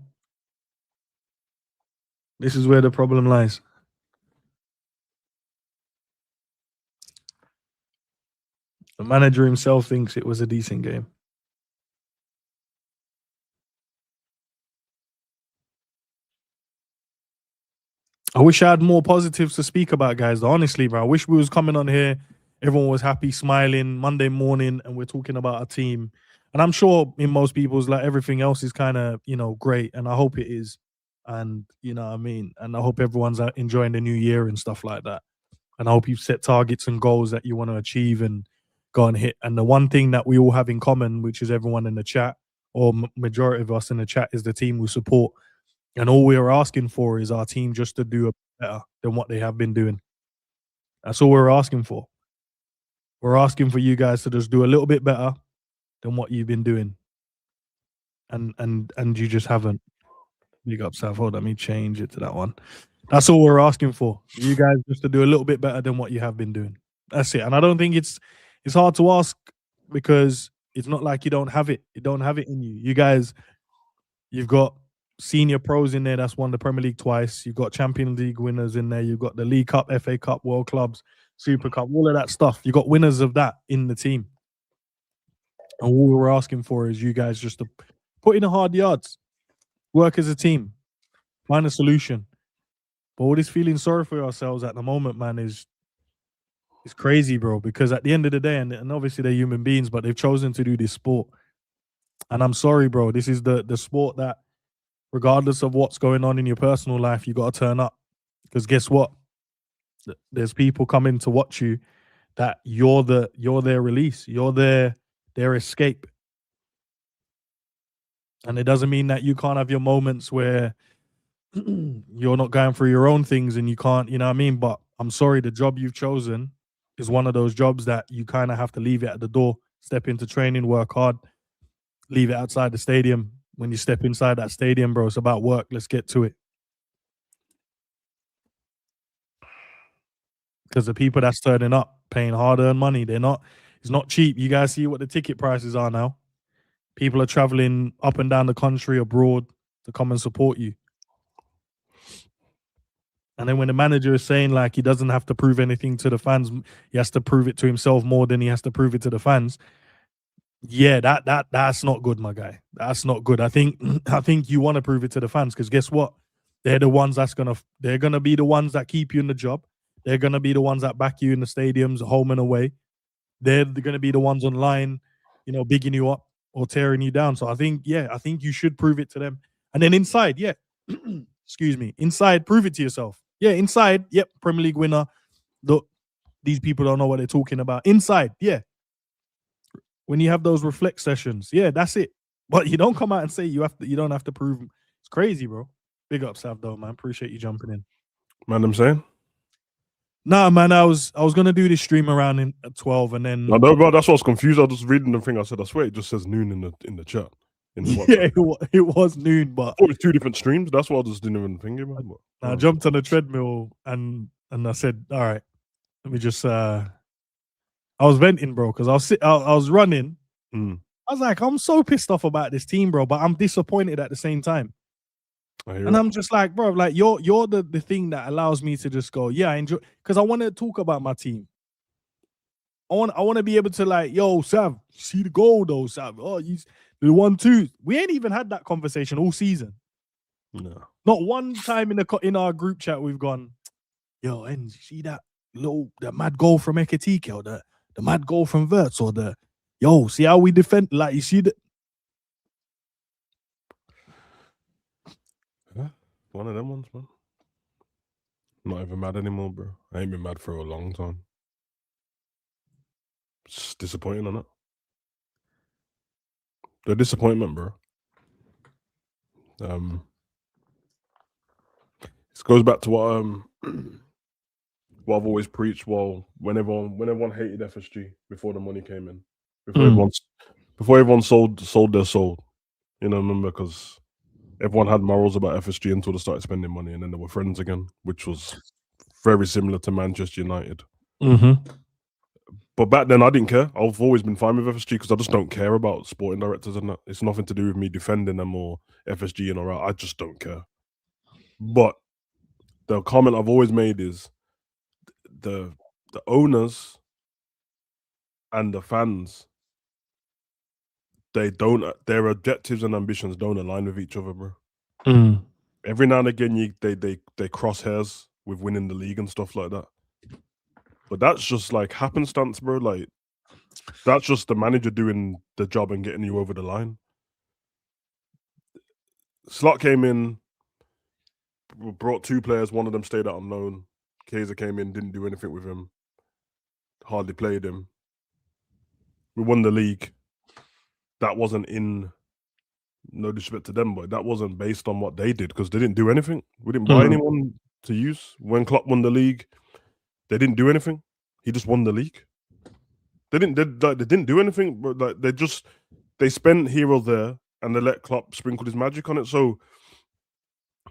This is where the problem lies. The manager himself thinks it was a decent game. I wish I had more positives to speak about, guys. Honestly, bro, I wish we was coming on here. Everyone was happy, smiling Monday morning, and we're talking about a team. And I'm sure in most people's, like, everything else is kind of, great. And I hope it is. And you know what I mean? And I hope everyone's enjoying the new year and stuff like that. And I hope you've set targets and goals that you want to achieve and go and hit. And the one thing that we all have in common, which is everyone in the chat, or majority of us in the chat, is the team we support. And all we are asking for is our team just to do better than what they have been doing. That's all we're asking for. We're asking for you guys to just do a little bit better, than what you've been doing, and you just haven't. Big up, Sav. Hold on, let me change it to that one. That's all we're asking for. You guys just to do a little bit better than what you have been doing. That's it. And I don't think it's hard to ask because it's not like you don't have it. You don't have it in you. You guys, you've got senior pros in there that's won the Premier League twice. You've got Champions League winners in there. You've got the League Cup, FA Cup, World Clubs, Super Cup, all of that stuff. You've got winners of that in the team. And all we're asking for is you guys just to put in the hard yards, work as a team, find a solution. But all this feeling sorry for yourselves at the moment, man, is crazy, bro. Because at the end of the day, and obviously they're human beings, but they've chosen to do this sport. And I'm sorry, bro. This is the sport that, regardless of what's going on in your personal life, you got to turn up. Because guess what? There's people coming to watch you that you're their release. You're their escape. And it doesn't mean that you can't have your moments where you're not going through your own things and you can't, you know what I mean? But I'm sorry, the job you've chosen is one of those jobs that you kind of have to leave it at the door, step into training, work hard, leave it outside the stadium. When you step inside that stadium, bro, it's about work. Let's get to it. Because the people that's turning up, paying hard-earned money, it's not cheap. You guys see what the ticket prices are now. People are traveling up and down the country, abroad, to come and support you. And then when the manager is saying like he doesn't have to prove anything to the fans, he has to prove it to himself more than he has to prove it to the fans. Yeah, that's not good, my guy. That's not good. I think you want to prove it to the fans because guess what? They're the ones they're gonna be the ones that keep you in the job. They're gonna be the ones that back you in the stadiums, home and away. They're gonna be the ones online, bigging you up or tearing you down. So I think you should prove it to them. And then inside, excuse me, inside, prove it to yourself. Yeah, inside, yep, Premier League winner. Look, these people don't know what they're talking about. Inside, yeah. When you have those reflect sessions, yeah, that's it. But you don't come out and say you don't have to prove. It's crazy, bro. Big up, Sav, though, man. Appreciate you jumping in. Man, I'm saying? Nah, man, I was gonna do this stream around at 12 and then no, bro, that's what I was confused. I was just reading the thing. I said, I swear it just says noon in the chat. Yeah, it was noon, but it was 2 different streams. That's why I just didn't even think about it. I jumped on the treadmill and I said, all right, let me just I was venting, bro, because I was running. I was like, I'm so pissed off about this team, bro, but I'm disappointed at the same time. And I'm just like, bro, like you're the thing that allows me to just go, yeah, I enjoy, because I want to talk about my team. I want to be able to like, yo, Sav, see the goal though, Sav. Oh, you the 1-2. We ain't even had that conversation all season. No, not one time in our group chat we've gone, yo, and see that the mad goal from Ekitike or the mad goal from Verts or see how we defend, like you see the. One of them ones, man. Not even mad anymore, bro. I ain't been mad for a long time. It's disappointing, isn't it? The disappointment, bro. This goes back to what I've always preached. Well, when everyone hated FSG before the money came in, before everyone sold their soul, remember, because everyone had morals about FSG until they started spending money, and then they were friends again, which was very similar to Manchester United. But back then, I didn't care. I've always been fine with FSG because I just don't care about sporting directors and that. It's nothing to do with me defending them or FSG and all that. I just don't care. But the comment I've always made is the owners and the fans, their objectives and ambitions don't align with each other, bro. Every now and again, they cross hairs with winning the league and stuff like that. But that's just like happenstance, bro. Like, that's just the manager doing the job and getting you over the line. Slot came in, brought 2 players. One of them stayed out on loan. Kaiser came in, didn't do anything with him. Hardly played him. We won the league. That wasn't in, no disrespect to them, but that wasn't based on what they did because they didn't do anything. We didn't buy anyone to use. When Klopp won the league, they didn't do anything. He just won the league. They didn't do anything, but like they spent here or there, and they let Klopp sprinkle his magic on it. So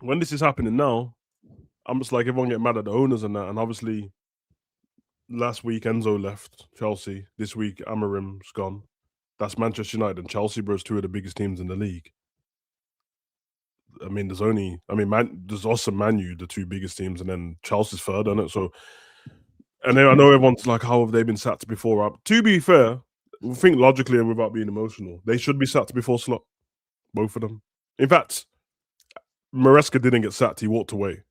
when this is happening now, I'm just like everyone getting mad at the owners and that. And obviously, last week Enzo left Chelsea. This week Amarim's gone. That's Manchester United and Chelsea, bro. It's two of the biggest teams in the league. I mean, there's also Man U, the two biggest teams, and then Chelsea's third, isn't it? So, and then I know everyone's like, how have they been sacked before? To be fair, think logically and without being emotional, they should be sacked before Slot, both of them. In fact, Maresca didn't get sacked; he walked away.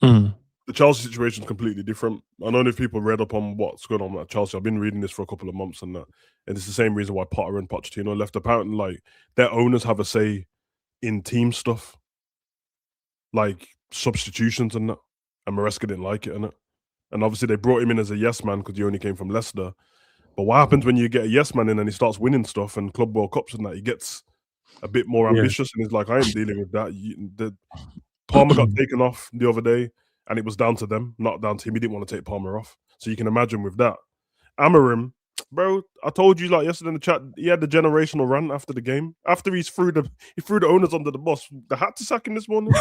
The Chelsea situation is completely different. I don't know if people read up on what's going on at Chelsea. I've been reading this for a couple of months and that, and it's the same reason why Potter and Pochettino left. Apparently, like their owners have a say in team stuff, like substitutions and that. And Maresca didn't like it, innit? And obviously they brought him in as a yes man because he only came from Leicester. But what happens when you get a yes man in and he starts winning stuff and Club World Cups and that? He gets a bit more ambitious and he's like, I ain't dealing with that. Palmer got taken off the other day and it was down to them, not down to him. He didn't want to take Palmer off. So you can imagine with that. Amarim, bro, I told you like yesterday in the chat, he had the generational run after the game. After he threw the owners under the bus. They had to sack him this morning.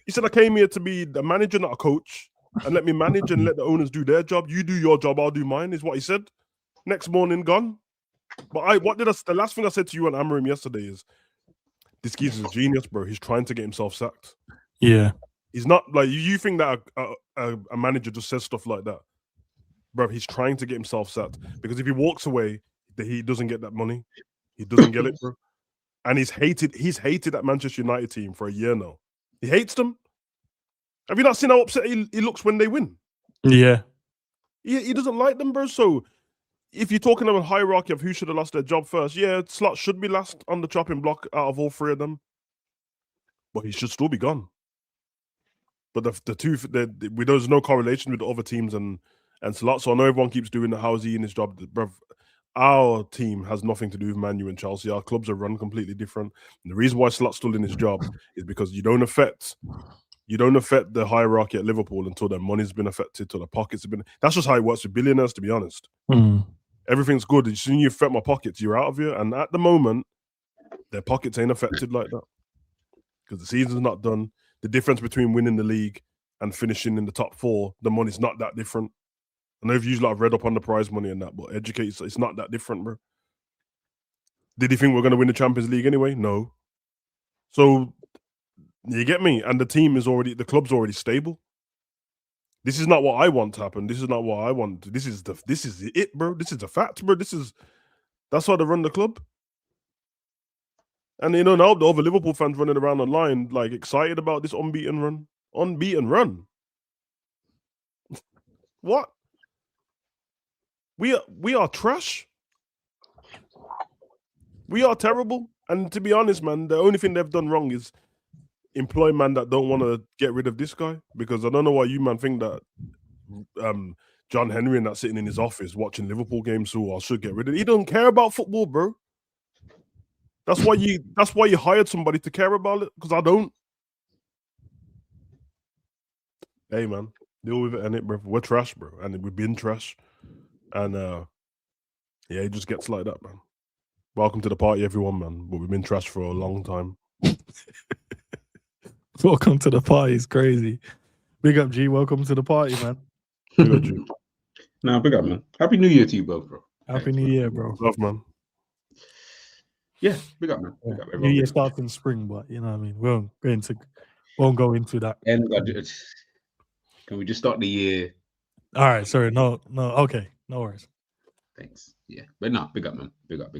He said, I came here to be the manager, not a coach, and let me manage and let the owners do their job. You do your job, I'll do mine, is what he said. Next morning, gone. But the last thing I said to you on Amarim yesterday is, this geezer's a genius, bro. He's trying to get himself sacked. Yeah. He's not like you think that a manager just says stuff like that. Bro, he's trying to get himself sacked because if he walks away, he doesn't get that money. He doesn't get it, bro. And he's hated that Manchester United team for a year now. He hates them. Have you not seen how upset he looks when they win? Yeah. He doesn't like them, bro. So if you're talking about hierarchy of who should have lost their job first, yeah, Slot should be last on the chopping block out of all three of them. But he should still be gone. But there's no correlation with the other teams and Slot. So I know everyone keeps doing the how's he in his job, bro. Our team has nothing to do with Man U and Chelsea. Our clubs are run completely different. And the reason why Slot's still in his job is because you don't affect the hierarchy at Liverpool until their money's been affected, till their pockets have been. That's just how it works with billionaires, to be honest. Everything's good. As soon as you affect my pockets, you're out of here. And at the moment, their pockets ain't affected like that because the season's not done. The difference between winning the league and finishing in the top four, the money's not that different. I know if you usually read up on the prize money and that, but educate, it's not that different, bro. Did you think we're going to win the Champions League anyway? No. So you get me? And the club's already stable. This is not what I want to happen. This is not what I want. This is it, bro. This is the fact, bro. That's how they run the club. And now the other Liverpool fans running around online, like excited about this unbeaten run. Unbeaten run. What? We are trash. We are terrible. And to be honest, man, the only thing they've done wrong is employ man that don't want to get rid of this guy. Because I don't know why you man think that John Henry and that sitting in his office watching Liverpool games who I should get rid of. He don't care about football, bro. That's why you hired somebody to care about it. Because I don't. Hey man, deal with it, innit, bro. We're trash, bro, and we've been trash. And yeah, it just gets like that, man. Welcome to the party, everyone, man. But we've been trash for a long time. Welcome to the party. It's crazy. Big up, G. Welcome to the party, man. Big up, G. Nah, big up, man. Happy New Year to you both, bro. Happy New Year, bro. Love, man. Yeah, big up, man. Big up, New Year starts in spring, but you know what I mean. We won't go into that. And can we just start the year? All right, sorry. No, okay. No worries. Thanks. Yeah. But no, big up, man. Big up.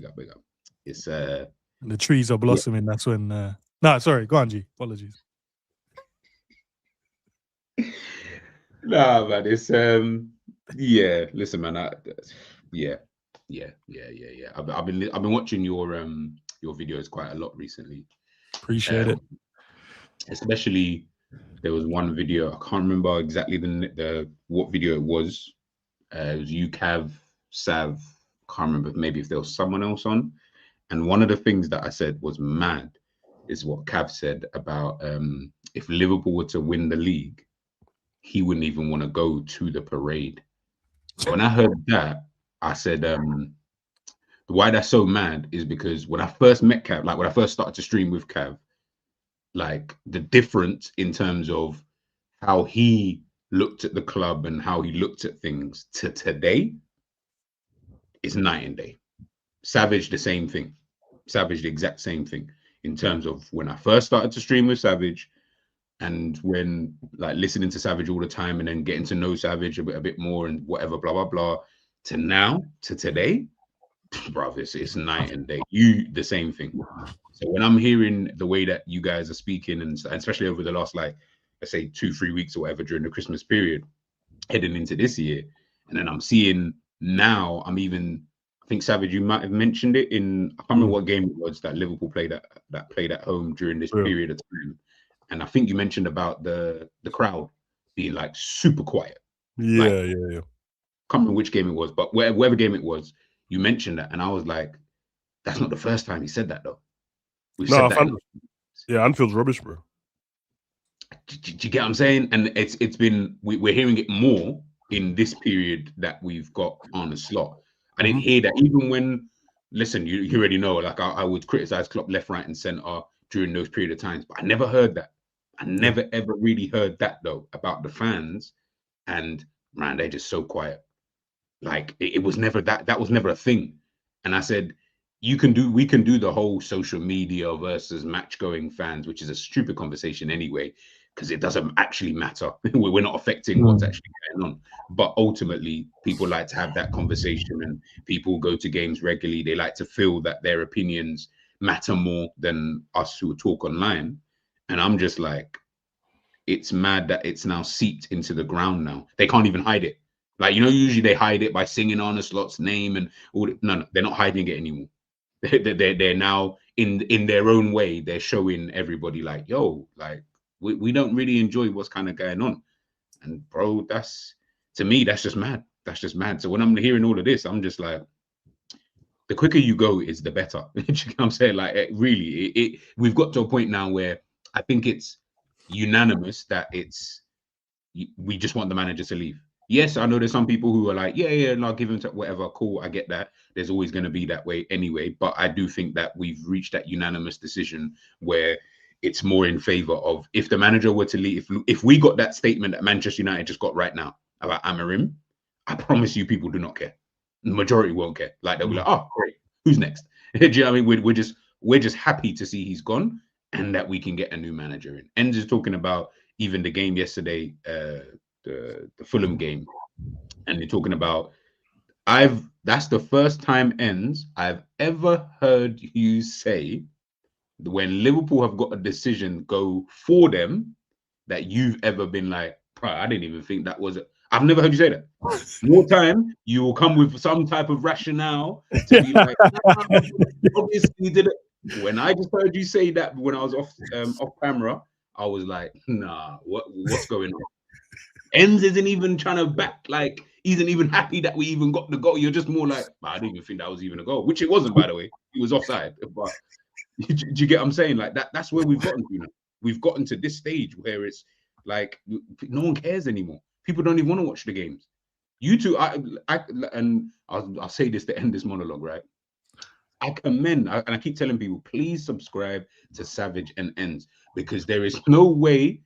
It's the trees are blossoming, that's when sorry, go on, G. Apologies. Nah, man, it's yeah, listen, man, I've been watching your videos quite a lot recently. Appreciate it. Especially there was one video, I can't remember exactly the what video it was. It was you, Cav, Sav, can't remember maybe if there was someone else on. And one of the things that I said was mad is what Cav said about if Liverpool were to win the league, he wouldn't even want to go to the parade. When I heard that, I said, why that's so mad is because when I first met Cav, like when I first started to stream with Cav, like the difference in terms of how he looked at the club and how he looked at things to today is night and day. Savage, the same thing. Savage, the exact same thing in terms of when I first started to stream with Savage and when like listening to Savage all the time and then getting to know Savage a bit more and whatever, blah, blah, blah, to now, to today, bro, it's night and day. You, the same thing. So when I'm hearing the way that you guys are speaking, and especially over the last, like, let's say 2-3 weeks or whatever during the Christmas period, heading into this year, and then I'm seeing now, I think Savage, you might have mentioned it in, I can't remember what game it was that Liverpool played at home during this period of time, and I think you mentioned about the crowd being like super quiet. Yeah, like, yeah. Can't remember which game it was, but whatever game it was, you mentioned that, and I was like, that's not the first time he said that though. We've said that. Yeah, Anfield's rubbish, bro. Do you get what I'm saying? And it's been we're hearing it more in this period that we've got Arne Slot. I didn't hear that even when, listen, you already know, like I would criticize Klopp left, right, and center during those period of times, but I never heard that. I never ever really heard that though about the fans, and man, they're just so quiet. Like it was never that was never a thing. And I said, we can do the whole social media versus match going fans, which is a stupid conversation anyway, because it doesn't actually matter. We're not affecting what's actually going on. But ultimately, people like to have that conversation, and people go to games regularly. They like to feel that their opinions matter more than us who talk online. And I'm just like, it's mad that it's now seeped into the ground now. They can't even hide it. Like, usually they hide it by singing Arne Slot's name and all. No, they're not hiding it anymore. They're now in their own way. They're showing everybody like, yo, like we don't really enjoy what's kind of going on. And bro, to me, that's just mad. That's just mad. So when I'm hearing all of this, I'm just like, the quicker you go is the better. You know what I'm saying? Like, we've got to a point now where I think it's unanimous that we just want the manager to leave. Yes, I know there's some people who are like, yeah, no, give him to whatever. Cool, I get that. There's always going to be that way anyway. But I do think that we've reached that unanimous decision where it's more in favor of, if the manager were to leave, if we got that statement that Manchester United just got right now about Amorim, I promise you people do not care. The majority won't care. Like, they'll be like, oh, great, who's next? Do you know what I mean? We're just happy to see he's gone and that we can get a new manager in. Enz is talking about even the game yesterday, the Fulham game, and they're talking about, that's the first time, Enz, I've ever heard you say when Liverpool have got a decision go for them that you've ever been like, I didn't even think that was it. I've never heard you say that. More time, you will come with some type of rationale to be like, obviously did it. When I just heard you say that when I was off camera, I was like, nah, what's going on? Enz isn't even trying to back, like, he isn't even happy that we even got the goal. You're just more like, I didn't even think that was even a goal, which it wasn't, by the way. It was offside. But do you get what I'm saying? Like, that's where we've gotten to now. We've gotten to this stage where it's like no one cares anymore. People don't even want to watch the games. You two, I'll say this to end this monologue, right? I commend, and I keep telling people, please subscribe to Savage and Enz, because there is no way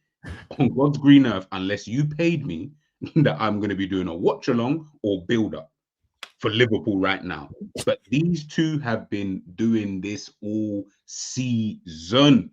on God's green earth, unless you paid me, that I'm going to be doing a watch along or build up for Liverpool right now. But these two have been doing this all season,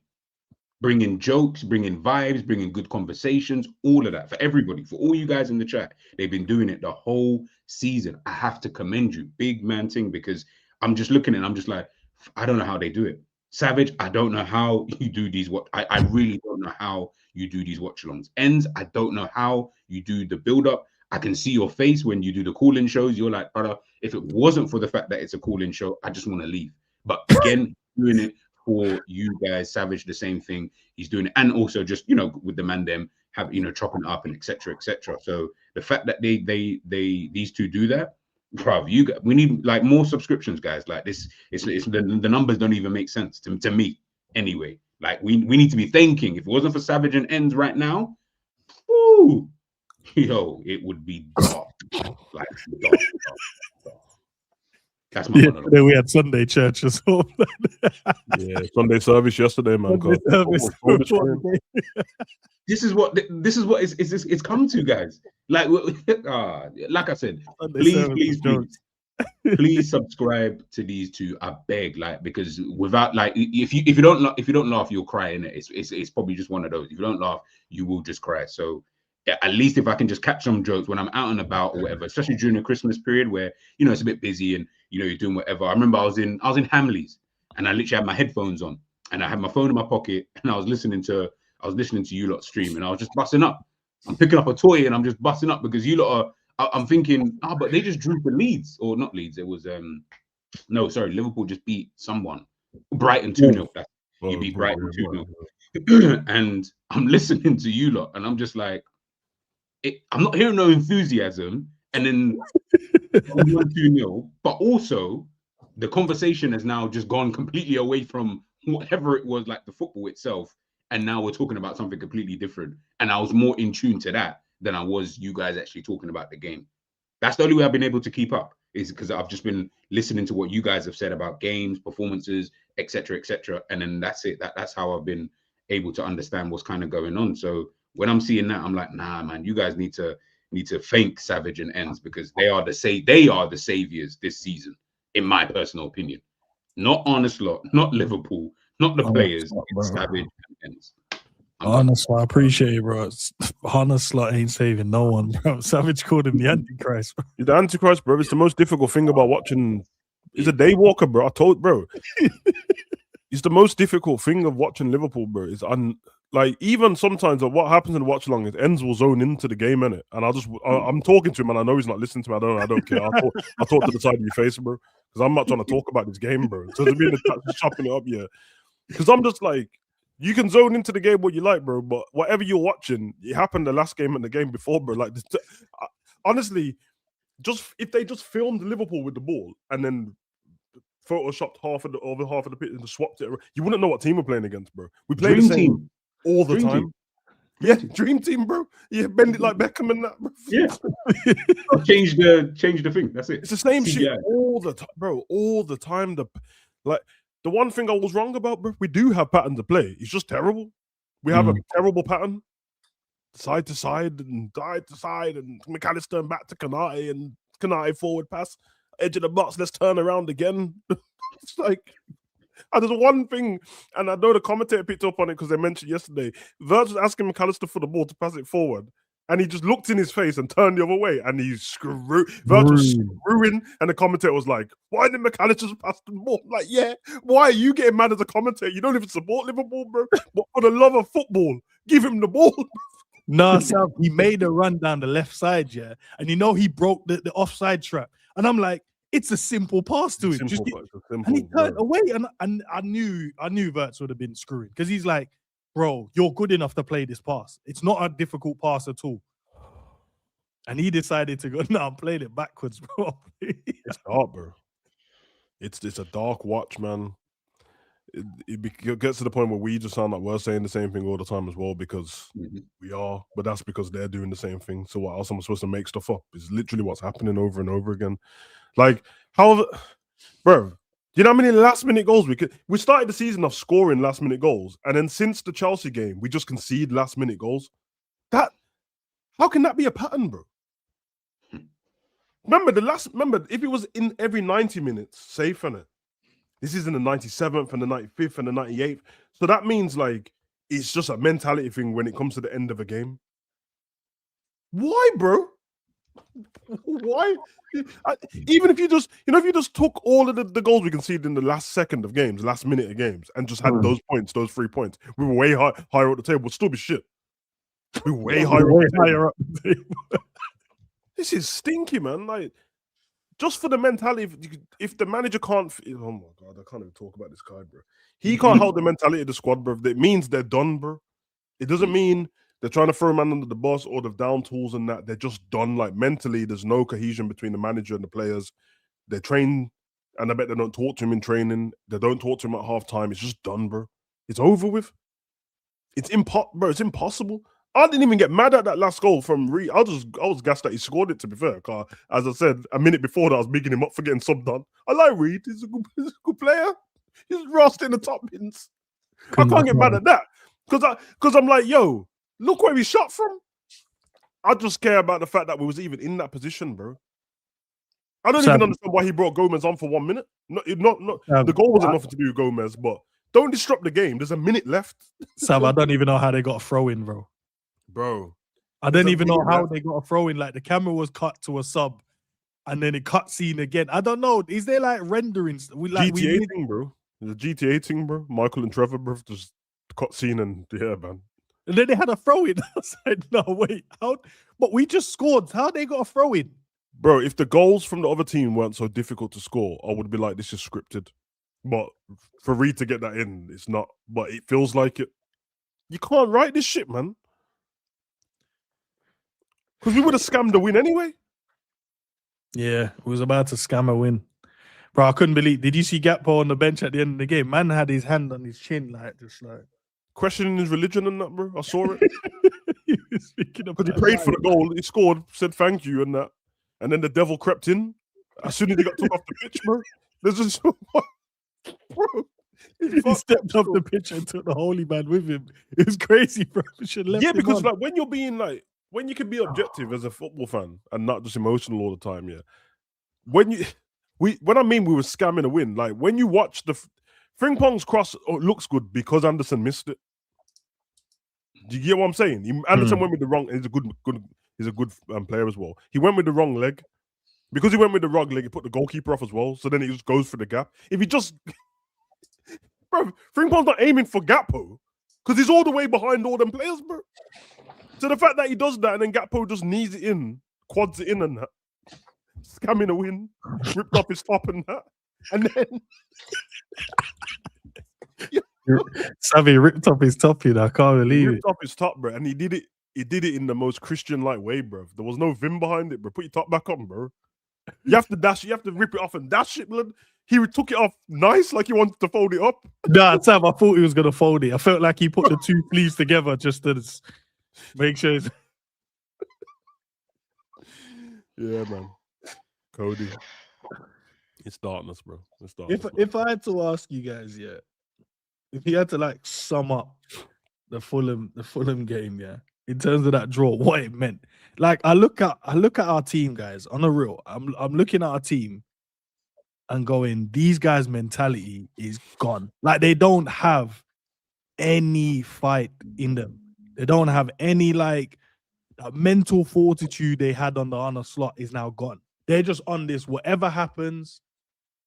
bringing jokes, bringing vibes, bringing good conversations, all of that for everybody, for all you guys in the chat. They've been doing it the whole season. I have to commend you, big man thing, because I'm just looking and I'm just like, I don't know how they do it. Savage, I don't know how you do these. I really don't know how you do these watch-alongs. Enz, I don't know how you do the build-up. I can see your face when you do the call-in shows. You're like, brother, if it wasn't for the fact that it's a call-in show, I just want to leave. But again, doing it for you guys. Savage, the same thing. He's doing it, and also just with the man them have chopping it up and etc. etc. So the fact that these two do that, bro, we need like more subscriptions, guys. Like this, it's the numbers don't even make sense to me anyway. Like we need to be thinking, if it wasn't for Savage and Enz right now, whoo, yo, it would be dark. Like, dark. That's my monologue. Yesterday we had Sunday church as well. Yeah, Sunday service yesterday, man. Sunday service. This is what it's come to, guys. Like, like I said, please subscribe to these two. I beg, like, because without, like, if you don't laugh, you'll cry in it. It's probably just one of those. If you don't laugh, you will just cry. So yeah, at least if I can just catch some jokes when I'm out and about or whatever, especially during the Christmas period where it's a bit busy and you're doing whatever. I remember I was in Hamleys and I literally had my headphones on and I had my phone in my pocket and I was listening to you lot stream and I was just busting up. I'm picking up a toy and I'm just busting up because you lot are. I'm thinking, but they just drew for Leeds, or not Leeds. It was Liverpool just beat someone, Brighton 2-0. You beat Brighton 2-0, and I'm listening to you lot, and I'm just like, I'm not hearing no enthusiasm, and then 2-0, but also the conversation has now just gone completely away from whatever it was, like the football itself, and now we're talking about something completely different. And I was more in tune to that than I was you guys actually talking about the game. That's the only way I've been able to keep up, is because I've just been listening to what you guys have said about games, performances, etc., and then that's it. That's how I've been able to understand what's kind of going on. So when I'm seeing that, I'm like, nah, man, you guys need to thank Savage and Ends, because they are the saviors this season, in my personal opinion. Not Arne Slot, not Liverpool, not the players. It's Savage and Ends. Arne Slot, I appreciate it, bro. Arne Slot ain't saving no one, bro. Savage called him the Antichrist, bro. The Antichrist, bro. It's the most difficult thing about watching. He's a day walker, bro. I told, bro. It's the most difficult thing of watching Liverpool, bro. It's like, even sometimes what happens in the watch along is Ends will zone into the game, innit? And I'm talking to him and I know he's not listening to me. I don't care. I talk to the side of your face, bro, because I'm not trying to talk about this game, bro. So to be in the chat, just chopping it up, yeah. Because I'm just like, you can zone into the game what you like, bro, but whatever you're watching, it happened the last game and the game before, bro. Like, honestly, if they just filmed Liverpool with the ball and then photoshopped half of the pitch and swapped it, you wouldn't know what team we're playing against, bro. We play the same team all the time. Team. Yeah, dream team, bro. Yeah, bend it like Beckham and that, bro. Yeah. change the thing. That's it. It's the same shit all the time, bro. All the time. The one thing I was wrong about, bro, we do have pattern to play. It's just terrible. We have a terrible pattern. Side to side and side to side, and McAllister and back to Kanate, and Kanate forward pass, edge of the box, let's turn around again. It's like, and there's one thing, and I know the commentator picked up on it because they mentioned yesterday, Virgil was asking McAllister for the ball to pass it forward, and he just looked in his face and turned the other way, and he's screwing, and the commentator was like, why didn't McAllister just pass the ball? I'm like, yeah, why are you getting mad as a commentator? You don't even support Liverpool, bro. But for the love of football, give him the ball. Nah, Sam, he made a run down the left side, yeah, and he broke the offside trap, and I'm like, it's a simple pass to him. And he turned away, and I knew Verts would have been screwing, because he's like, bro, you're good enough to play this pass. It's not a difficult pass at all. And he decided to go, no, I'm playing it backwards, bro. It's dark, bro. It's a dark watch, man. It gets to the point where we just sound like we're saying the same thing all the time as well, because we are, but that's because they're doing the same thing. So what else am I supposed to make stuff up? It's literally what's happening over and over again. Like, bro, you know how many last-minute goals we started the season off scoring last-minute goals, and then since the Chelsea game, we just concede last-minute goals. How can that be a pattern, bro? Remember, if it was in every 90 minutes, safe, innit? This is in the 97th and the 95th and the 98th. So that means, like, it's just a mentality thing when it comes to the end of a game. Why, bro? Why? Even if you just took all of the goals we conceded in the last second of games, last minute of games, and just had those 3 points, we were way higher up the table. We'd still be shit. We're way higher up the table. This is stinky, man. Like, just for the mentality, if the manager can't, oh my God, I can't even talk about this guy, bro. He can't hold the mentality of the squad, bro. It means they're done, bro. It doesn't mean they're trying to throw a man under the bus or they've down tools and that. They're just done. Like, mentally, there's no cohesion between the manager and the players. They train, and I bet they don't talk to him in training. They don't talk to him at halftime. It's just done, bro. It's over with. It's impossible. I didn't even get mad at that last goal from Reed. I was gassed that he scored it, to be fair. Cause as I said, a minute before that, I was bigging him up for getting subbed on. I like Reed. He's a good player. He's rust in the top bins. I can't get mad at that. Because I'm like, yo, look where he shot from. I just care about the fact that we was even in that position, bro. I don't even understand why he brought Gomez on for 1 minute. The goal wasn't nothing to do with Gomez, but don't disrupt the game. There's a minute left. Sam, I don't even know how they got a throw in, bro. I don't even know how they got a throw in. Like the camera was cut to a sub, and then it cut scene again. I don't know. Is there like renderings? GTA thing, bro. The GTA thing, bro. Michael and Trevor, bro, just cut scene and yeah, man. And then they had a throw in. I was like, no, wait, how? But we just scored. How they got a throw in? Bro, if the goals from the other team weren't so difficult to score, I would be like, this is scripted. But for Reed to get that in, it's not. But it feels like it. You can't write this shit, man. Because we would have scammed the win anyway. Yeah, we was about to scam a win. Bro, I couldn't believe. Did you see Gakpo on the bench at the end of the game? Man had his hand on his chin, just like questioning his religion and that, bro. I saw it. Because he prayed for the goal, he scored, said thank you and that, and then the devil crept in as soon as he got took off the pitch, bro. There's just bro. He stepped off the pitch and took the holy man with him. It was crazy, bro. Yeah, because like when you're being like, when you can be objective as a football fan and not just emotional all the time, yeah. When I mean we were scamming a win, like when you watch the Frimpong's cross looks good because Anderson missed it. Do you get what I'm saying? Anderson went with the wrong. He's a good player as well. He went with the wrong leg. Because he went with the wrong leg, he put the goalkeeper off as well. So then he just goes for the gap. If he just, bro, Frimpong's not aiming for Gakpo because he's all the way behind all them players, bro. So the fact that he does that and then Gakpo just knees it in, quads it in and that, scamming a win, ripped off his top and that, and then. Savvy ripped off his top, you know. I can't believe it. Ripped off his top, bro, and he did it in the most Christian-like way, bro. There was no vim behind it, bro. Put your top back on, bro. You have to dash. You have to rip it off and dash it, blood. He took it off nice, like he wanted to fold it up. Nah, Sam, I thought he was gonna fold it. I felt like he put the two sleeves together just to make sure. Yeah, man. Cody, it's darkness, bro. It's darkness. If I had to ask you guys, yeah. If you had to like sum up the Fulham game, yeah, in terms of that draw, what it meant. Like I look at our team, guys, on a real. I'm looking at our team and going, these guys' mentality is gone. Like they don't have any fight in them. They don't have any like mental fortitude they had on the Arne Slot is now gone. They're just on this. Whatever happens,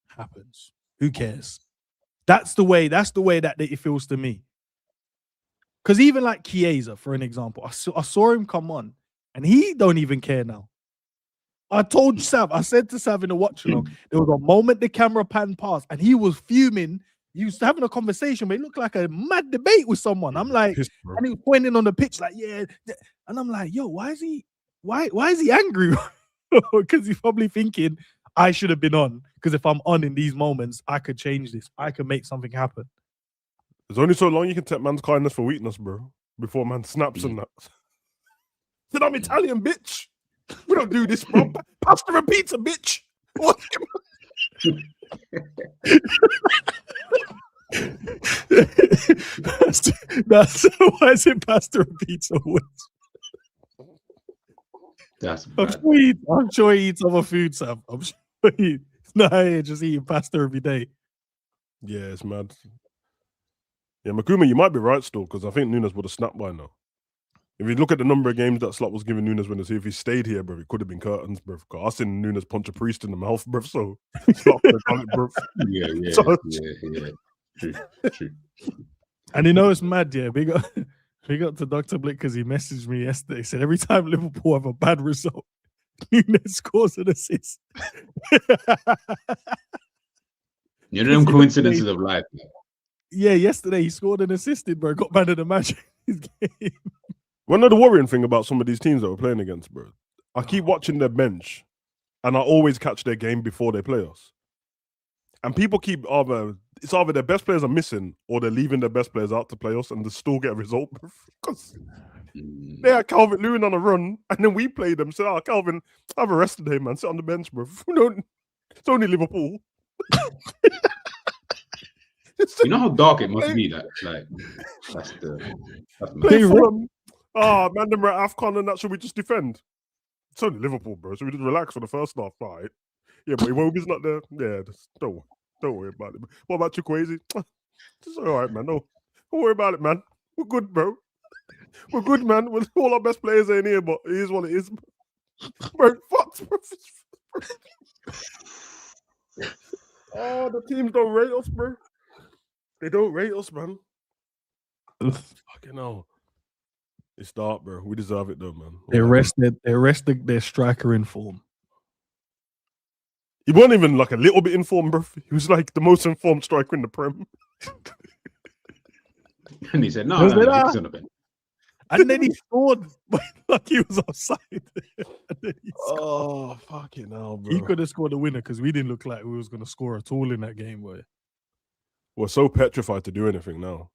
happens. Who cares? That's the way that it feels to me. Because even like Chiesa, for an example, I saw him come on and he don't even care now. I told Sav, I said to Sav in the watch along, there was a moment the camera panned past and he was fuming. He was having a conversation, but it looked like a mad debate with someone. I'm like, and he was pointing on the pitch like, yeah. And I'm like, yo, why is he angry? Because he's probably thinking, I should have been on, because if I'm on in these moments, I could change this. I could make something happen. There's only so long you can take man's kindness for weakness, bro, before man snaps and that. Said, I'm Italian, bitch. We don't do this, bro. Pasta and pizza, bitch. What? that's why is it pasta and pizza? That's bad. I'm sure he eats other food, Sam. I'm sure he's not here just eating pasta every day. Yeah, it's mad. Yeah, Makuma, you might be right still, because I think Nunes would have snapped by now. If you look at the number of games that Slot was giving Nunes winners, if he stayed here, bro, it could have been curtains, bro. I seen Nunes punch a priest in the mouth, bro. So Slot could have done it, bro. Yeah. True. And you know it's mad, yeah. We got to Dr. Blick because he messaged me yesterday. He said every time Liverpool have a bad result, Nunes scores an assist. You know them coincidences of life. Yeah, yesterday he scored an assist, bro. Got man of the match in his game. One of the worrying thing about some of these teams that we're playing against, bro, I keep watching their bench and I always catch their game before they play us. And people keep either it's either their best players are missing or they're leaving their best players out to play us and they still get a result. Because they had Calvert Lewin on a run and then we played them. So, Calvin, I've arrested him, man. Sit on the bench, bro. It's only Liverpool. You know how dark it must be. That's play Fulham. Man, them at AFCON and that. Should we just defend? It's only Liverpool, bro. So we just relax for the first half, right? Yeah, but Iwobi's not there. Yeah, don't worry about it. What about Chukwueze? It's all right, man. No, don't worry about it, man. We're good, bro. We're good, man. With all our best players ain't here, but it is what it is. Bro, fucked, bro. Oh, the teams don't rate us, bro. They don't rate us, man. Fucking hell. It's dark, bro. We deserve it, though, man. They rested their striker in form. He wasn't even like a little bit informed, bro. He was like the most informed striker in the Prem. And he said, no, he's on a bench. And then he scored like he was offside. Oh, fucking hell, bro. He could have scored the winner because we didn't look like we was going to score at all in that game, boy. We're so petrified to do anything now.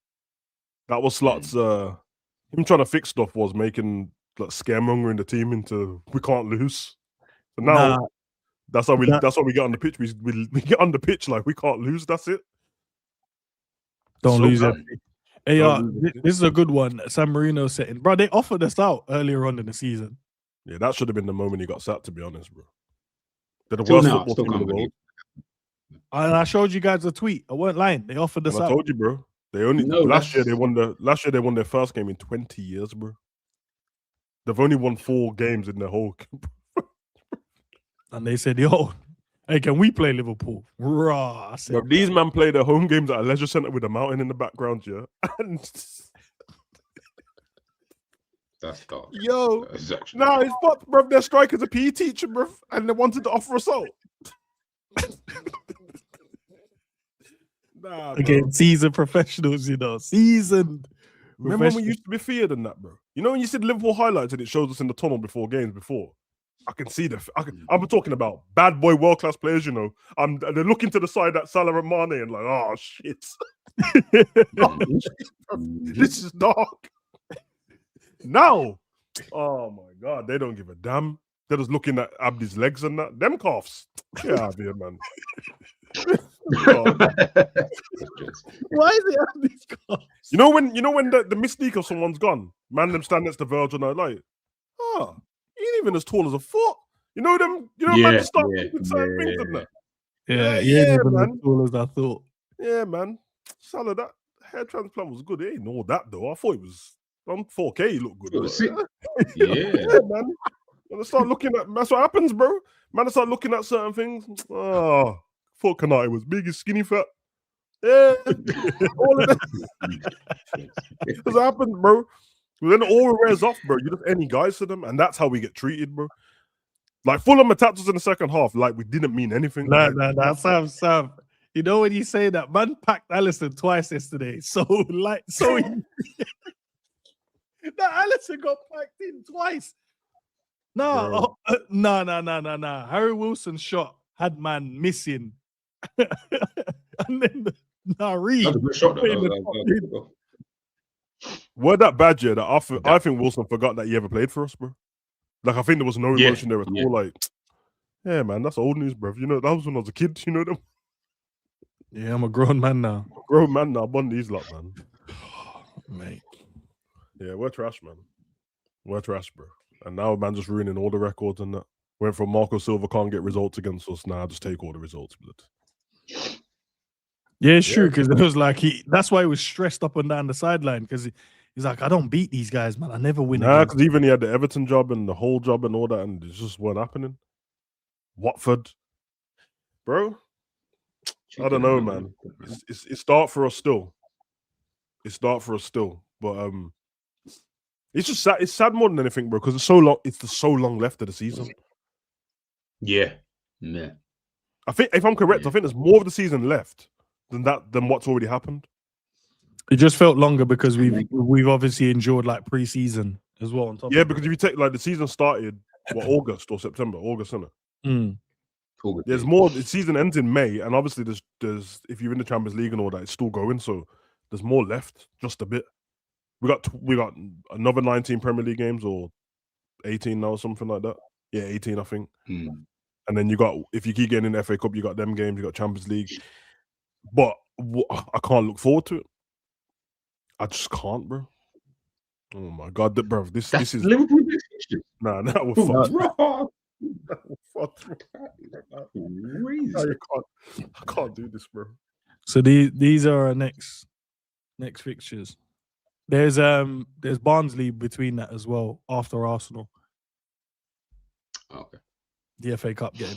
That was Slot's, him trying to fix stuff was making like scaremongering the team into we can't lose. But now that's how we get on the pitch. We get on the pitch like we can't lose. That's it. Don't lose it. Hey, this is a good one. San Marino setting, bro. They offered us out earlier on in the season. Yeah, that should have been the moment he got sacked. To be honest, bro. They're the worst football team in the world. And I showed you guys a tweet. I weren't lying. They offered us out. I told you, bro. They only last year they won their first game in 20 years, bro. They've only won 4 games in their whole. And they said, "Yo, hey, can we play Liverpool?" Raw. Bro, these men play their home games at a leisure centre with a mountain in the background, yeah. And that's dark. Yo, nah, it's fucked, bro. Their striker's a PE teacher, bro, and they wanted to offer us out. Nah, again, seasoned professionals, seasoned. Remember when we used to be feared than that, bro? You know when you see the Liverpool highlights and it shows us in the tunnel before games before? I can see I'm talking about bad boy world class players, they're looking to the side at Salah and Mane and like, oh shit. This is dark. Now, oh my god, they don't give a damn. They're just looking at Abdi's legs and that. Them coughs. Get out of here, man. Why is it Abdi's coughs? You know when the mystique of someone's gone, man, them stand next to Virgil and like, he ain't even as tall as a foot. Man, just start thinking certain things and that. Yeah, man. As tall as I thought. Yeah, man. Salah, that hair transplant was good. It ain't all that though. I thought it was on 4K. He looked good. Yeah, man. When I start looking at, that's what happens, bro. Man, I start looking at certain things. Oh, thought Kanate was big, he's skinny fat. Yeah, all of that. That's what happens, bro. Then all wears off, bro. You just any guys to them, and that's how we get treated, bro. Like Fulham attacked us in the second half, like we didn't mean anything. Nah, Sam. You know when you say that, man packed Alisson twice yesterday. So that Alisson got packed in twice. No. Harry Wilson's shot had man missing. And then Reed. That's a good shot, though. We're that bad, yeah, that I think Wilson forgot that he ever played for us, bro. Like, I think there was no emotion there at all. Like, yeah, man, that's old news, bro. That was when I was a kid, them. Yeah, I'm a grown man now. Bond these lot, man. Mate. Yeah, we're trash, man. We're trash, bro. And now, man, just ruining all the records and that. Went from Marco Silva can't get results against us. Now just take all the results, blood. Yeah, it's true, because it was like that's why he was stressed up and down the sideline, because he's like, I don't beat these guys, man. I never win. Nah, because even he had the Everton job and the whole job and all that, and it just weren't happening. Watford, bro. I don't know, man. It's dark for us still. But it's just sad. It's sad more than anything, bro, because it's so long. It's so long left of the season. Yeah. I think if I'm correct, I think there's more of the season left than what's already happened. It just felt longer because we've obviously endured like preseason as well on top. Yeah, because if you take like the season started August or September, isn't it? August, There's yeah. more. The season ends in May, and obviously there's if you're in the Champions League and all that, it's still going. So there's more left, just a bit. We got another 19 Premier League games or 18 now, something like that. Yeah, 18, I think. Mm. And then you got, if you keep getting in the FA Cup, you got them games, you got Champions League. But I can't look forward to it. I just can't, bro. Oh my god, bro, this is Liverpool fixture. nah, we're fucked. We're fucked. Crazy. I can't do this, bro. So these are our next fixtures. There's Barnsley between that as well after Arsenal, Okay. the FA Cup game.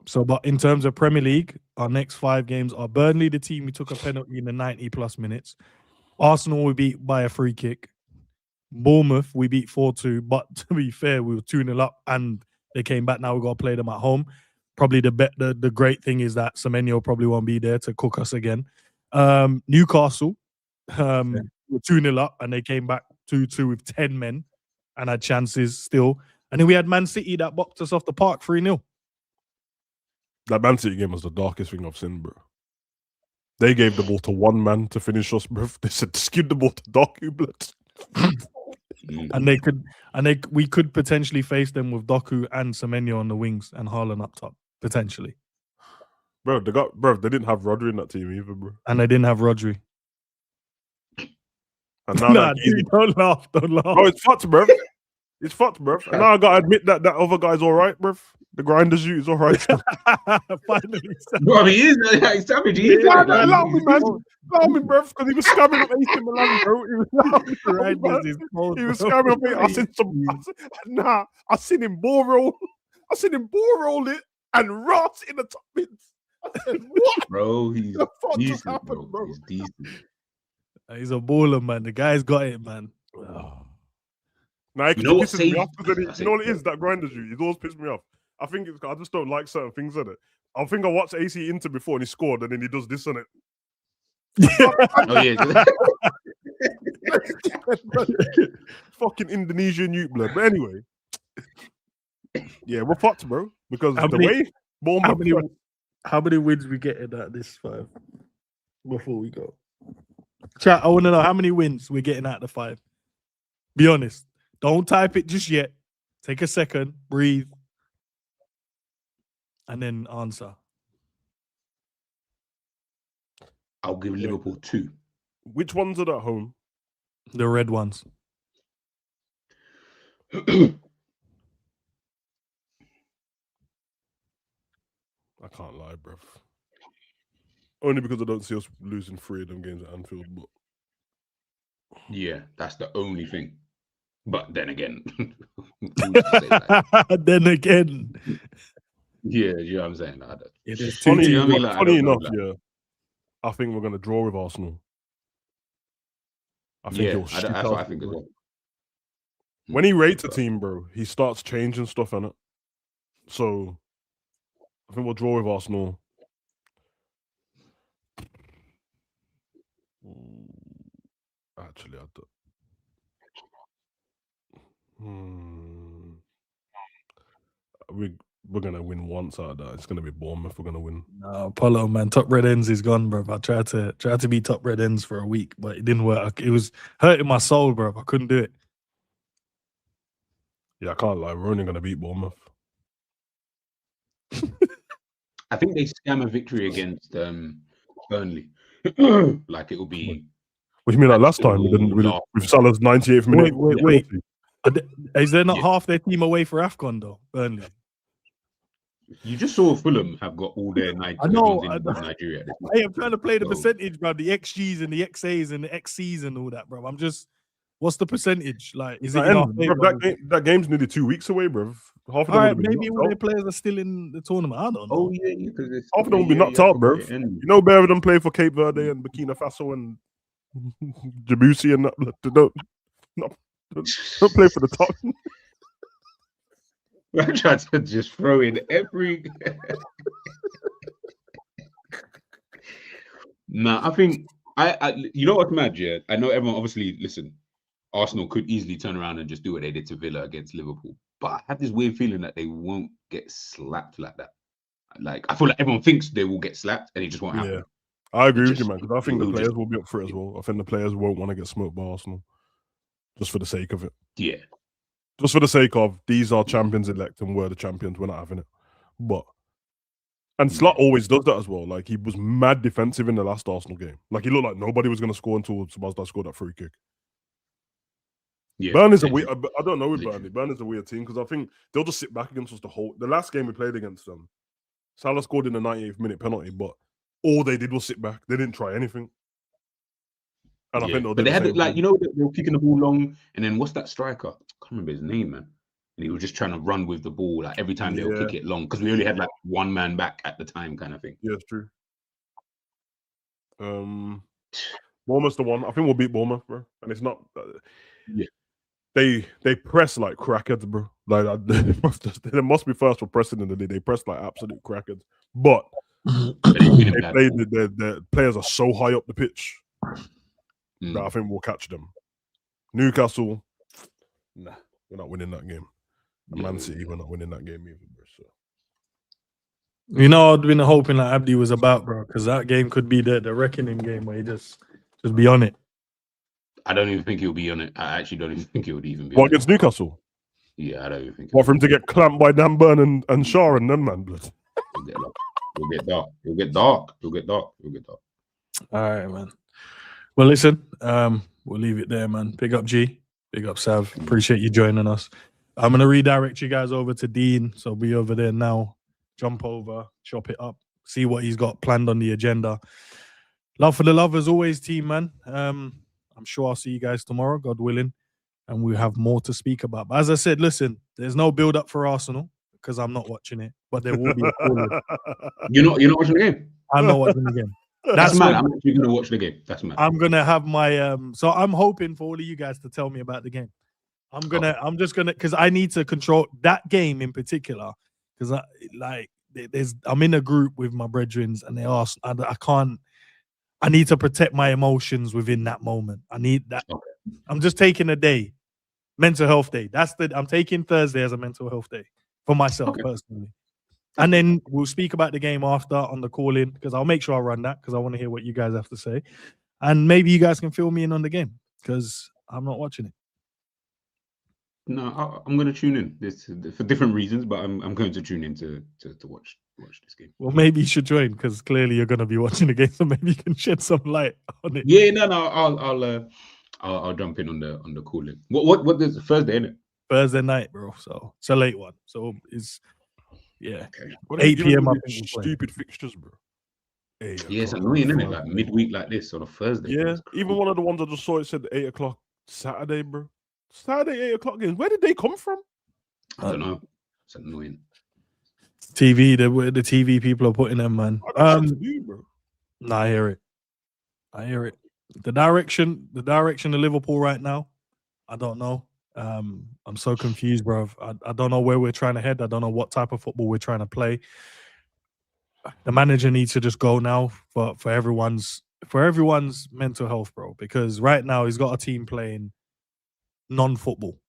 So, but in terms of Premier League, our next 5 games are Burnley, the team who took a penalty in the 90+ minutes. Arsenal we beat by a free kick. Bournemouth we beat 4-2. But to be fair, we were 2-0 up and they came back. Now we got to play them at home. Probably the great thing is that Semenyo probably won't be there to cook us again. Newcastle, were 2-0 up and they came back 2-2 with 10 men and had chances still. And then we had Man City that boxed us off the park 3-0. That Man City game was the darkest thing I've seen, bro. They gave the ball to one man to finish us, bro. They said, just give the ball to Doku, blood. and we could potentially face them with Doku and Semenyo on the wings and Haaland up top, potentially. Bro, they didn't have Rodri in that team either, bro. And they didn't have Rodri. And now don't laugh. Oh, it's fucked, bro. It's fucked, bro. And now I gotta admit that other guy's all right, bro. The grinders you is all right. Finally, Bro, he is like savage. He is allow me, man. Allow me, bro, because he was scamming up AC Milan, bro. He was scamming up. I seen him ball roll. I seen him ball roll it and Ross in the top mids. I said, what? Bro, he's The fuck just decent, happened, bro? He's decent. He's a baller, man. The guy's got it, man. Nah, You know what pisses me off saved- because you know what it is, that grinders you. It always pisses me off. I think it's I just don't like certain things in it. I think I watched AC Inter before and he scored and then he does this on it. Oh yeah. Fucking Indonesian youth blood. But anyway, yeah, we're fucked, bro. Because How the many- way Bournemouth, How many wins we getting at this 5 before we go? Chat, I want to know how many wins we're getting out of the 5. Be honest. Don't type it just yet. Take a second, breathe, and then answer. I'll give Liverpool 2. which ones are at home? The red ones. I can't lie, bro. Only because I don't see us losing 3 of them games at Anfield. But Yeah, that's the only thing. But then again, who's to say that? Then again. Yeah, you know what I'm saying? It is funny, you know what I mean? Like, I funny don't know, enough, like- yeah. I think we're gonna draw with Arsenal. I think Yeah, he'll shit that's out what I think as bro. well. When he rates a team, bro, he starts changing stuff in it. So I think we'll draw with Arsenal. Actually, I don't. We're gonna win once out of that. It's gonna be Bournemouth. We're gonna win. No, Apollo, man. Top red ends is gone, bro. I tried to be top red ends for a week, but it didn't work. It was hurting my soul, bro. I couldn't do it. Yeah, I can't lie. We're only gonna beat Bournemouth. I think they scam a victory against Burnley. Like it will be. What do you mean like last time? With Salah's 98th minute. Wait. Is there not Yeah. half their team away for AFCON though, Burnley? You just saw Fulham have got all their I know. in Nigeria. Hey, I'm trying to play the So- percentage, bro. The XGs and the XAs and the XCs and all that, bro. I'm just, what's the percentage? Like, is it in our favor? That game's nearly 2 weeks away, bro. Half of them All would right, have been maybe knocked all out. their players are still in the tournament. I don't know. Oh yeah, because Half of them will be knocked out, bro. You know, better of them play for Cape Verde and Burkina Faso and Djibouti and that. They don't play for the top. I tried to just throw in every. Nah, I think I you know what's mad, yeah. I know everyone obviously listen. Arsenal could easily turn around and just do what they did to Villa against Liverpool, but I have this weird feeling that they won't get slapped like that. Like, I feel like everyone thinks they will get slapped, and it just won't happen. Yeah, I agree with just- you, man. Because I think the it'll players just- will be up for it as well. I think the players won't want to get smoked by Arsenal just for the sake of it. Yeah. Just for the sake of these are champions elect and we're the champions. We're not having it. And Slot always does that as well. Like, he was mad defensive in the last Arsenal game. Like, he looked like nobody was going to score until Sabazda scored that free kick. Yeah. Burnley's a weird. I don't know with Literally. Burnley. Burnley's a weird team because I think they'll just sit back against us the last game we played against them. Salah scored in the 98th minute penalty, but all they did was sit back. They didn't try anything. And I think But they had like, you know, they were kicking the ball long, and then what's that striker? I can't remember his name, man. And he was just trying to run with the ball like every time they'll kick it long because we only had like one man back at the time, kind of thing. Yeah, it's true. Bournemouth's the one. I think we'll beat Bournemouth, bro. And it's not. Yeah. They press like crackheads, bro. Like they must be first for pressing in the league. They press like absolute crackheads. But the players are so high up the pitch that I think we'll catch them. Newcastle, nah, we're not winning that game. Man City, we're not winning that game either, bro. So. You know, I'd been hoping that Abdi was about, bro, because that game could be the reckoning game where he just be on it. I don't even think he'll be on it. I actually don't even think he would even be What, on against it. Newcastle? Yeah, I don't even think. What, for him to get clamped by Dan Burn and Shaw and them, man, blood? It'll get dark. It'll get dark. It'll get dark. It'll get dark. All right, man. Well, listen, we'll leave it there, man. Big up G. Big up Sav. Appreciate you joining us. I'm going to redirect you guys over to Dean. So be over there now. Jump over, chop it up, see what he's got planned on the agenda. Love for the love as always, team, man. I'm sure I'll see you guys tomorrow, God willing, and we'll have more to speak about. But as I said, listen, there's no build-up for Arsenal because I'm not watching it, but there will be a call. You're not watching the game? I'm not watching the game. That's mad. I'm actually going to watch the game. That's mad. I'm going to have my so I'm hoping for all of you guys to tell me about the game. I'm just gonna because I need to control that game in particular because I'm in a group with my brethrens and they ask I need to protect my emotions within that moment. I need that. Okay. I'm just taking a day, mental health day. I'm taking Thursday as a mental health day for myself personally. And then we'll speak about the game after on the call in because I'll make sure I run that because I want to hear what you guys have to say. And maybe you guys can fill me in on the game because I'm not watching it. No, I'm going to tune in this for different reasons, but I'm going to tune in to watch this game. Well, maybe you should join because clearly you're going to be watching the game, so maybe you can shed some light on it. Yeah, no, I'll jump in on the call in. What is Thursday, isn't it? Thursday night, bro. So it's a late one. So it's Okay. 8 p.m. I think Stupid fixtures, bro. Yeah, it's annoying, isn't it? Like midweek like this on a Thursday. Yeah, even one of the ones I just saw it said 8 o'clock Saturday, bro. Saturday 8 o'clock games. Where did they come from? I don't know. It's annoying. TV, the TV people are putting them, man. Bro. Nah, I hear it. The direction of Liverpool right now, I don't know. I'm so confused, bro. I don't know where we're trying to head. I don't know what type of football we're trying to play. The manager needs to just go now for everyone's mental health, bro. Because right now he's got a team playing non-football.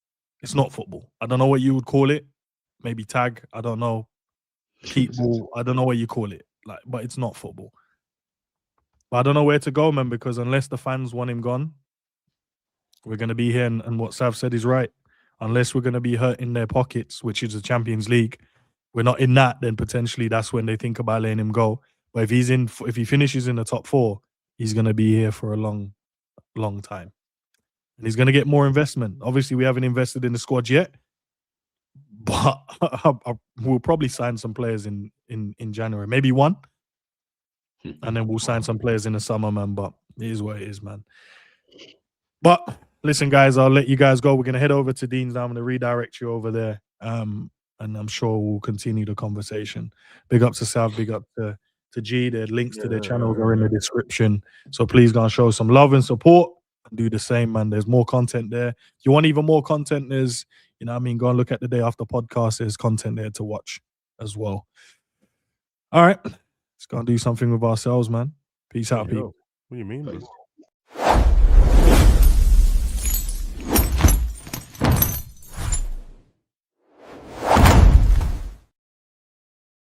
It's not football. I don't know what you would call it. Maybe tag. I don't know. Keep ball. I don't know what you call it. But it's not football. But I don't know where to go, man. Because unless the fans want him gone, we're going to be here. And what Sav said is right. Unless we're going to be hurt in their pockets, which is the Champions League, we're not in that. Then potentially that's when they think about letting him go. But if he finishes in the top 4, he's going to be here for a long, long time. And he's going to get more investment. Obviously, we haven't invested in the squad yet, but we'll probably sign some players in January, maybe one, and then we'll sign some players in the summer, man. But it is what it is, man. But listen, guys, I'll let you guys go. We're going to head over to Dean's now. I'm going to redirect you over there, and I'm sure we'll continue the conversation. Big up to Sav, big up to G. Their links to their channels are in the description, so please go and show some love and support. Do the same, man. There's more content there. If you want even more content, there's, go and look at the Day After podcast. There's content there to watch as well. All right. Let's go and do something with ourselves, man. Peace out, people. What do you mean, bro?